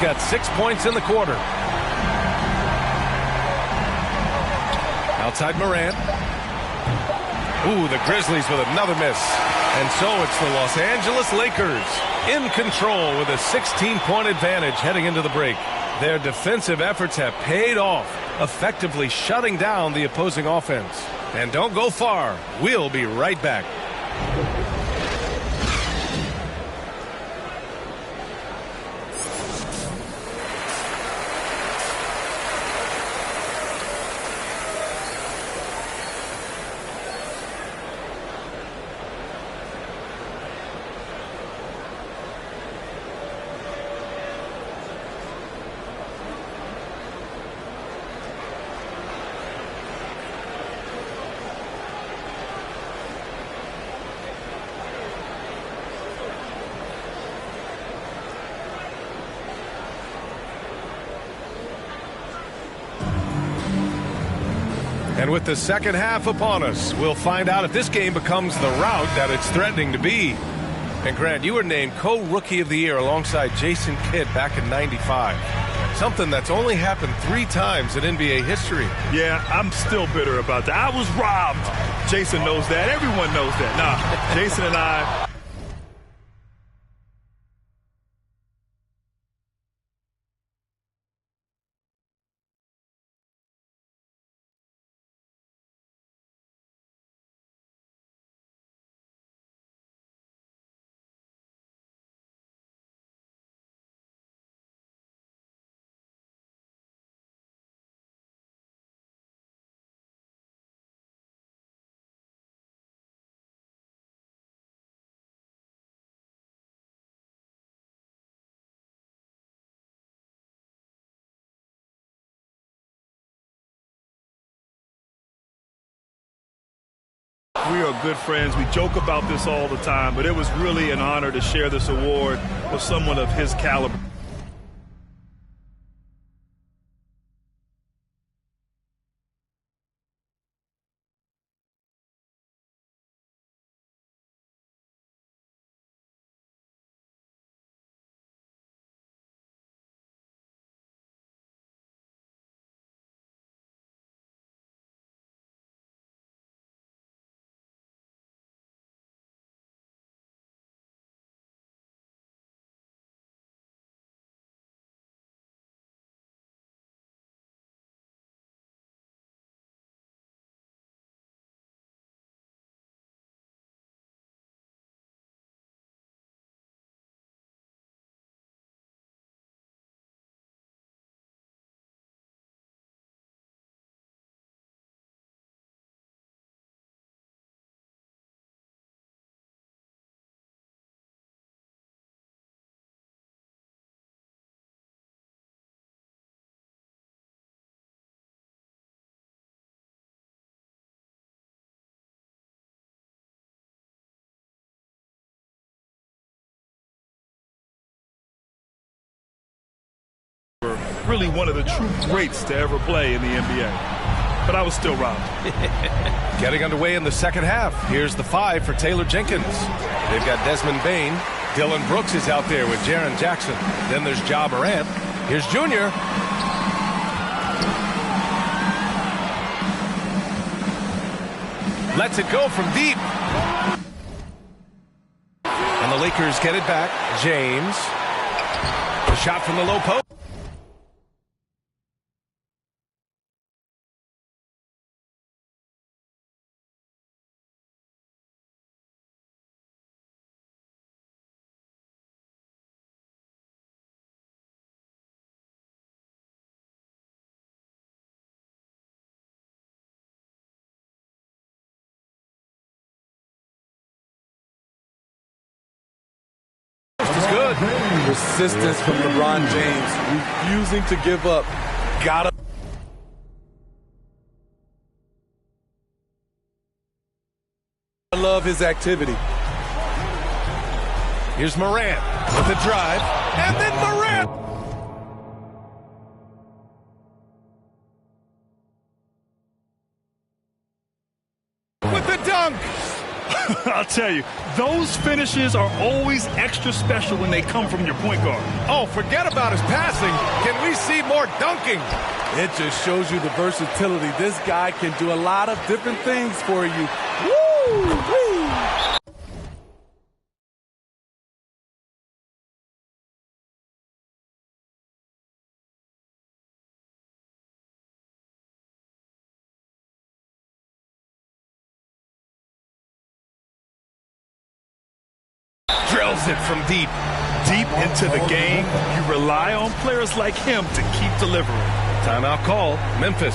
got 6 points in the quarter. Outside Morant. Ooh, the Grizzlies with another miss. And so it's the Los Angeles Lakers in control with a 16-point advantage heading into the break. Their defensive efforts have paid off, effectively shutting down the opposing offense. And don't go far. We'll be right back. And with the second half upon us, we'll find out if this game becomes the rout that it's threatening to be. And Grant, you were named co-rookie of the year alongside Jason Kidd back in '95. Something that's only happened 3 times in NBA history. Yeah, I'm still bitter about that. I was robbed. Jason knows that. Everyone knows that. Nah, Jason and I... We are good friends. We joke about this all the time, but it was really an honor to share this award with someone of his caliber. Really one of the true greats to ever play in the NBA. But I was still robbed. Getting underway in the second half. Here's the 5 for Taylor Jenkins. They've got Desmond Bain. Dylan Brooks is out there with Jaren Jackson. Then there's Ja Morant. Here's Junior. Lets it go from deep. And the Lakers get it back. James. The shot from the low post. Good. Persistence from LeBron James, refusing to give up. Gotta. I love his activity. Here's Morant with the drive, and then Morant. With the dunk. I'll tell you, those finishes are always extra special when they come from your point guard. Oh, forget about his passing. Can we see more dunking? It just shows you the versatility. This guy can do a lot of different things for you. Woo! Woo! Drills it from deep into the game. You rely on players like him to keep delivering. Timeout call, Memphis.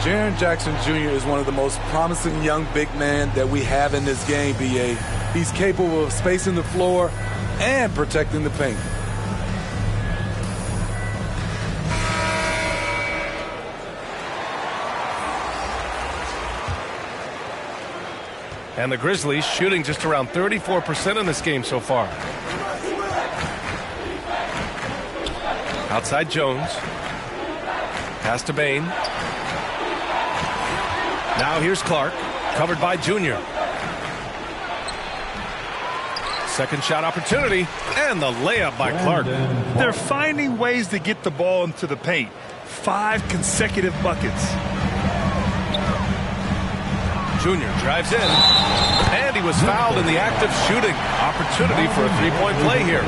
Jaren Jackson Jr. is one of the most promising young big men that we have in this game, B.A. He's capable of spacing the floor and protecting the paint. And the Grizzlies shooting just around 34% in this game so far. Outside Jones. Pass to Bain. Now here's Clark, covered by Junior. Second shot opportunity, and the layup by Clark. They're finding ways to get the ball into the paint. 5 consecutive buckets. Junior drives in, and he was fouled in the act of shooting. Opportunity for a three-point play here.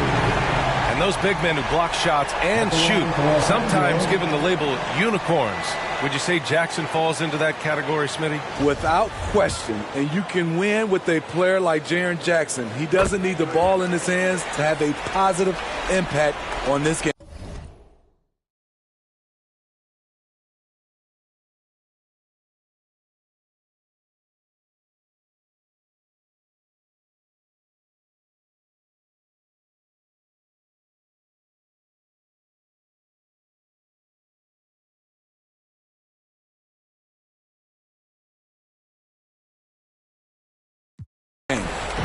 And those big men who block shots and shoot, sometimes given the label unicorns. Would you say Jackson falls into that category, Smitty? Without question, and you can win with a player like Jaren Jackson. He doesn't need the ball in his hands to have a positive impact on this game.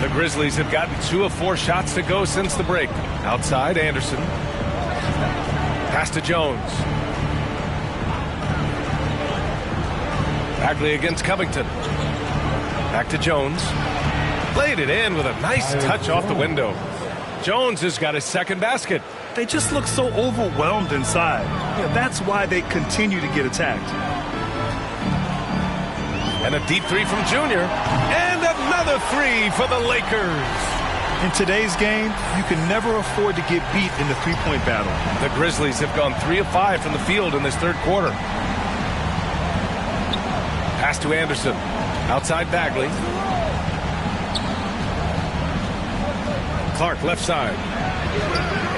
The Grizzlies have gotten 2 of 4 shots to go since the break. Outside, Anderson. Pass to Jones. Bagley against Covington. Back to Jones. Played it in with a nice touch off the window. Jones has got his second basket. They just look so overwhelmed inside. Yeah, that's why they continue to get attacked. And a deep three from Junior. And another three for the Lakers. In today's game, you can never afford to get beat in the three-point battle. The Grizzlies have gone 3 of 5 from the field in this third quarter. Pass to Anderson. Outside Bagley. Clark left side.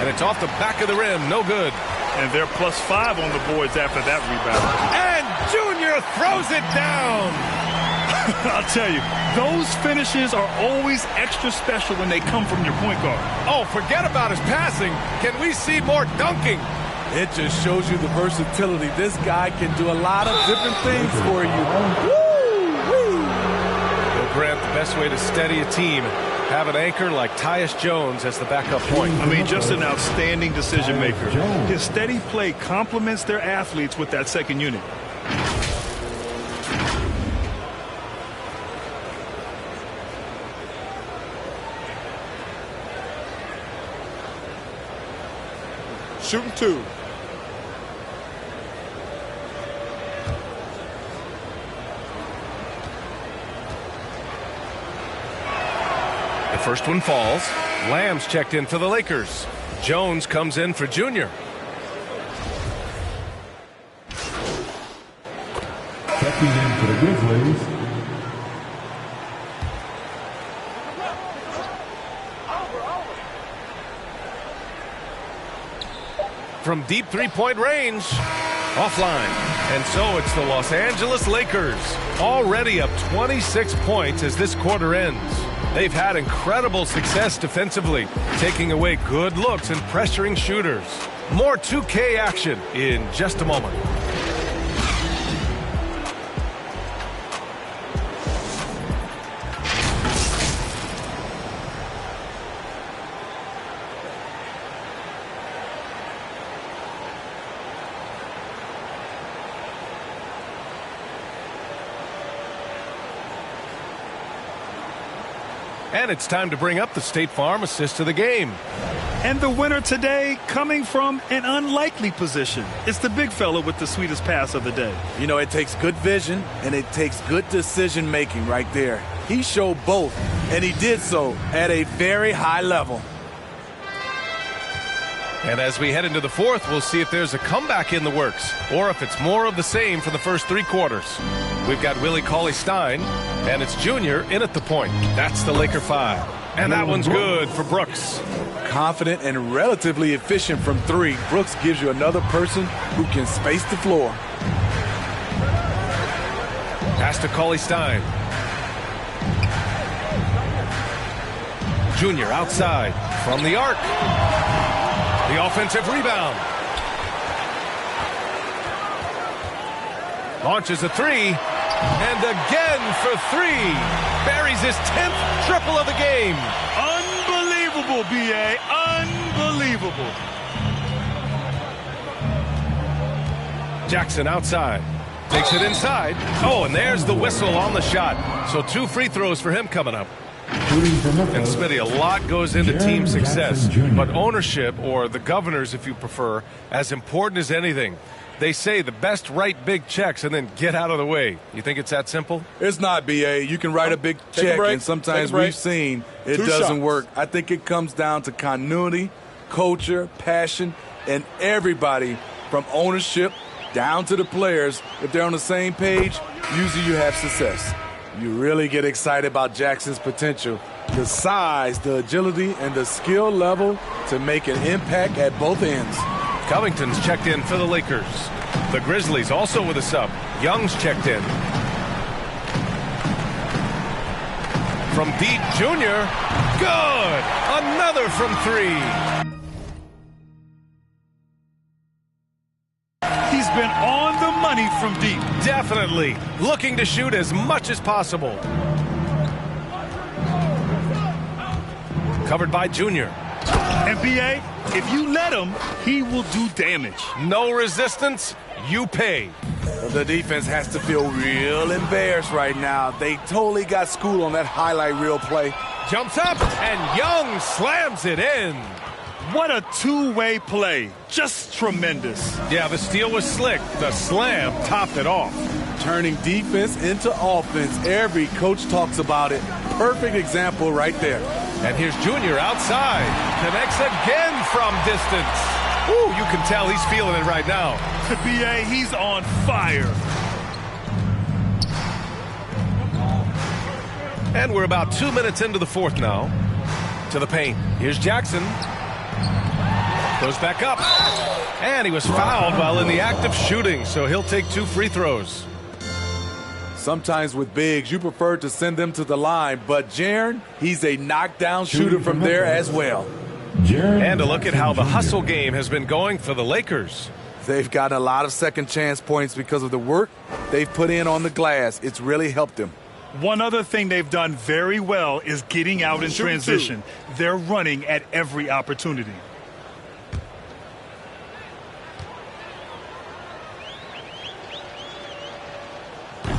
And it's off the back of the rim. No good. And they're +5 on the boards after that rebound. And Junior throws it down. I'll tell you, those finishes are always extra special when they come from your point guard. Oh, forget about his passing. Can we see more dunking? It just shows you the versatility. This guy can do a lot of different things for you. Woo! Woo! Well, Grant, the best way to steady a team, have an anchor like Tyus Jones as the backup point. I mean, just an outstanding decision maker. His steady play complements their athletes with that second unit. Shooting 2. The first one falls. Lamb's checked in for the Lakers. Jones comes in for Junior. Checking in for the Grizzlies. From deep three-point range, offline. And so it's the Los Angeles Lakers, already up 26 points as this quarter ends. They've had incredible success defensively, taking away good looks and pressuring shooters. More 2K action in just a moment. And it's time to bring up the State Farm assist of the game. And the winner today coming from an unlikely position. It's the big fella with the sweetest pass of the day. You know, it takes good vision and it takes good decision making right there. He showed both, and he did so at a very high level. And as we head into the fourth, we'll see if there's a comeback in the works or if it's more of the same for the first 3 quarters. We've got Willie Cauley-Stein, and it's Junior in at the point. That's the Laker 5. And that one's good for Brooks. Confident and relatively efficient from 3. Brooks gives you another person who can space the floor. Pass to Cauley-Stein. Junior outside from the arc. The offensive rebound. Launches a 3. And again for 3. Buries his 10th triple of the game. Unbelievable, B.A. Unbelievable. Jackson outside. Takes it inside. Oh, and there's the whistle on the shot. So 2 free throws for him coming up. And Smitty, a lot goes into team success, but ownership, or the governors if you prefer, as important as anything. They say the best write big checks and then get out of the way. You think it's that simple? It's not, B.A. You can write a big check, and sometimes we've seen it doesn't work. I think it comes down to continuity, culture, passion, and everybody from ownership down to the players. If they're on the same page, usually you have success. You really get excited about Jackson's potential. The size, the agility, and the skill level to make an impact at both ends. Covington's checked in for the Lakers. The Grizzlies also with a sub. Young's checked in. From deep, Junior. Good! Another from 3. He's been on the money from deep. Definitely. Looking to shoot as much as possible. Covered by Junior. And B.A., if you let him, he will do damage. No resistance, you pay. The defense has to feel real embarrassed right now. They totally got schooled on that highlight reel play. Jumps up, and Young slams it in. What a two-way play. Just tremendous. Yeah, the steal was slick. The slam topped it off. Turning defense into offense. Every coach talks about it. Perfect example right there. And here's Junior outside. Connects again from distance. Ooh, you can tell he's feeling it right now. B.A., he's on fire. And we're about 2 minutes into the fourth now. To the paint. Here's Jackson. Goes back up. And he was fouled while in the act of shooting, so he'll take 2 free throws. Sometimes with bigs, you prefer to send them to the line, but Jaren, he's a knockdown shooter from there as well. And a look at how the hustle game has been going for the Lakers. They've gotten a lot of second chance points because of the work they've put in on the glass. It's really helped them. One other thing they've done very well is getting out in transition. They're running at every opportunity.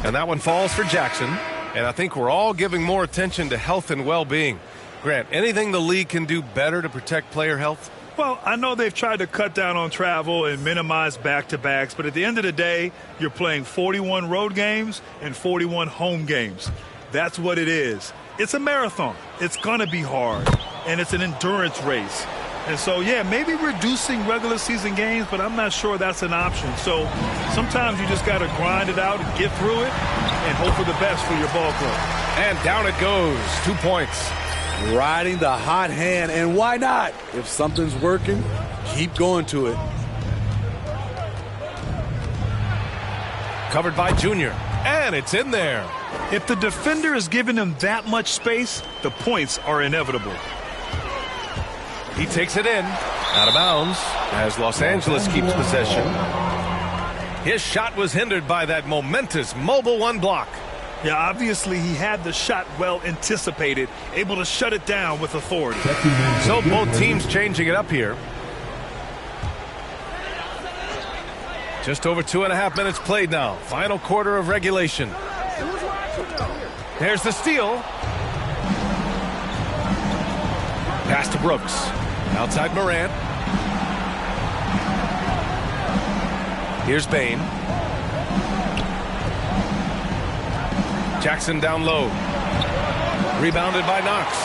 And that one falls for Jackson. And I think we're all giving more attention to health and well-being. Grant, anything the league can do better to protect player health? Well, I know they've tried to cut down on travel and minimize back-to-backs, but at the end of the day, you're playing 41 road games and 41 home games. That's what it is. It's a marathon. It's going to be hard, and it's an endurance race. And so, yeah, maybe reducing regular season games, but I'm not sure that's an option. So sometimes you just got to grind it out and get through it and hope for the best for your ball club. And down it goes. 2 points. Riding the hot hand, and why not? If something's working, keep going to it. Covered by Junior, and it's in there. If the defender is giving him that much space, the points are inevitable. He takes it in, out of bounds, as Los Angeles keeps possession. His shot was hindered by that momentous mobile 1 block. Yeah, obviously he had the shot well anticipated, able to shut it down with authority. So both teams changing it up here. Just over 2.5 minutes played now. Final quarter of regulation. There's the steal. Pass to Brooks. Outside Morant. Here's Bain. Jackson down low. Rebounded by Knox.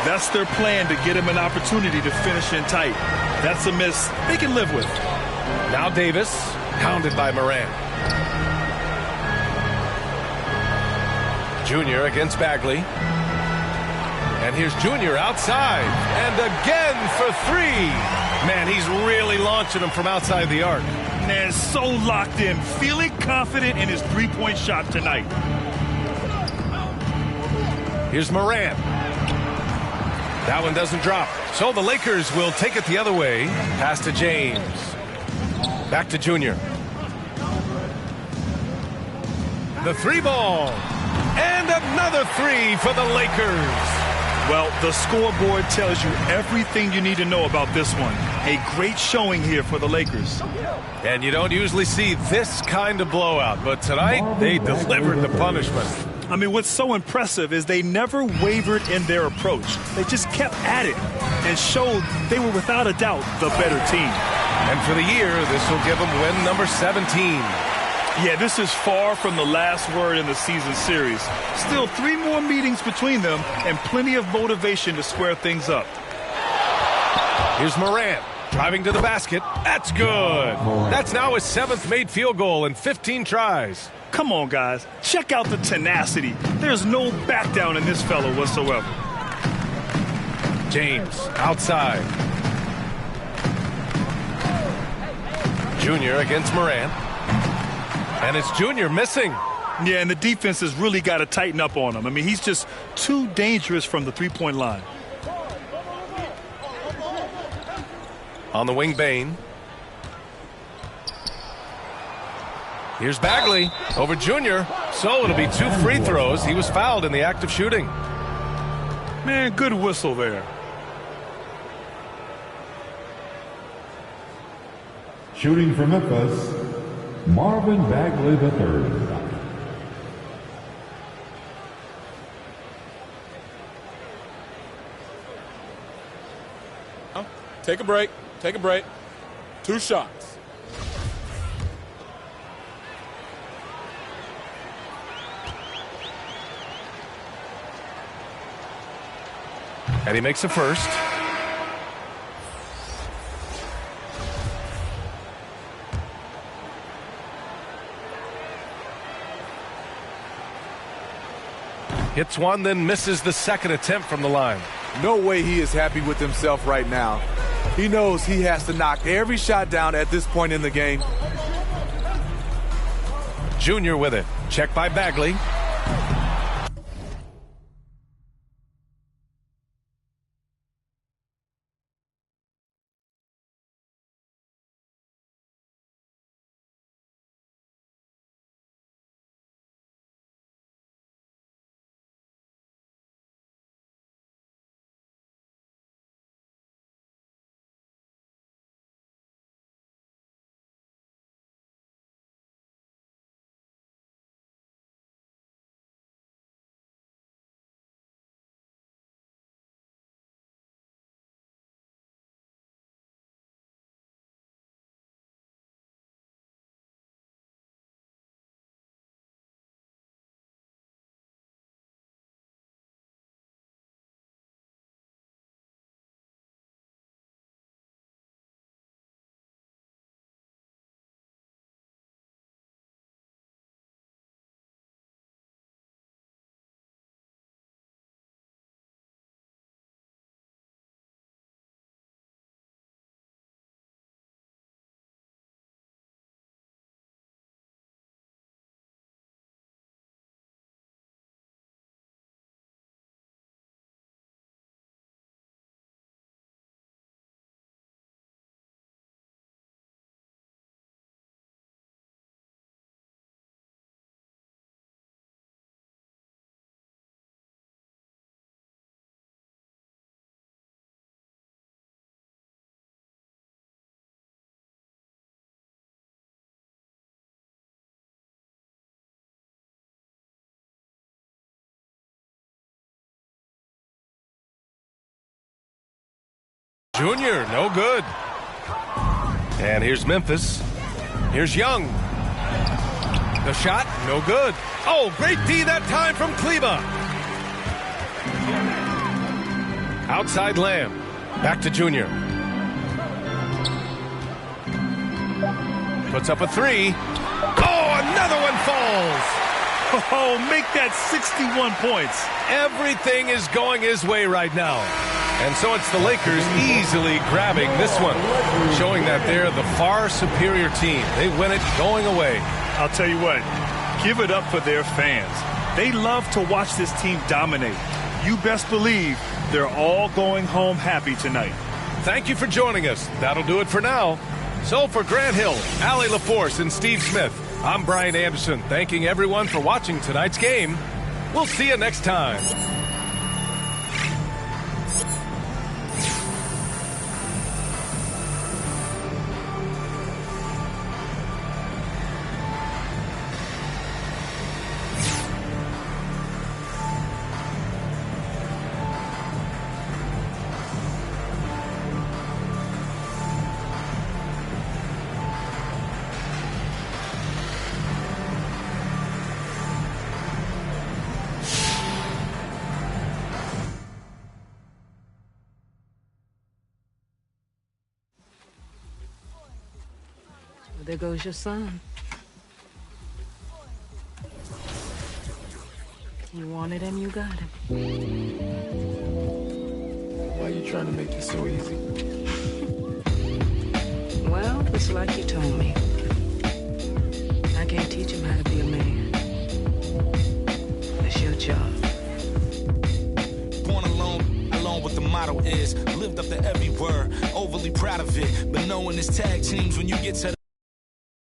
That's their plan, to get him an opportunity to finish in tight. That's a miss they can live with. Now Davis, hounded by Morant. Junior against Bagley. And here's Junior outside. And again for three. Man, he's really launching them from outside the arc. Man, so locked in, feeling confident in his three-point shot tonight. Here's Morant. That one doesn't drop. So the Lakers will take it the other way. Pass to James. Back to Junior. The three ball. And another three for the Lakers. Well, the scoreboard tells you everything you need to know about this one. A great showing here for the Lakers. And you don't usually see this kind of blowout, but tonight they delivered the punishment. I mean, what's so impressive is they never wavered in their approach. They just kept at it and showed they were without a doubt the better team. And for the year, this will give them win number 17. Yeah, this is far from the last word in the season series. Still 3 more meetings between them and plenty of motivation to square things up. Here's Morant driving to the basket. That's good. That's now his 7th made field goal in 15 tries. Come on, guys. Check out the tenacity. There's no back down in this fellow whatsoever. James outside. Junior against Morant. And it's Junior missing. Yeah, and the defense has really got to tighten up on him. I mean, he's just too dangerous from the three-point line. On the wing, Bain. Here's Bagley over Junior. So it'll be 2 free throws. He was fouled in the act of shooting. Man, good whistle there. Shooting for Memphis, Marvin Bagley III. Take a break. Take a break. 2 shots. And he makes a first. Hits one, then misses the second attempt from the line. No way he is happy with himself right now. He knows he has to knock every shot down at this point in the game. Junior with it. Checked by Bagley. Junior, no good. And here's Memphis. Here's Young. The shot, no good. Oh, great D that time from Kleba. Outside Lamb. Back to Junior. Puts up a three. Oh, another one falls. Oh, make that 61 points. Everything is going his way right now. And so it's the Lakers easily grabbing this one, showing that they're the far superior team. They win it going away. I'll tell you what, give it up for their fans. They love to watch this team dominate. You best believe they're all going home happy tonight. Thank you for joining us. That'll do it for now. So for Grant Hill, Allie LaForce, and Steve Smith, I'm Brian Anderson, thanking everyone for watching tonight's game. We'll see you next time. There goes your son. You wanted him, you got him. Why are you trying to make this so easy? Well, it's like you told me. I can't teach him how to be a man. It's your job. Born alone what the motto is. Lived up to every word, overly proud of it. But knowing it's tag teams when you get to the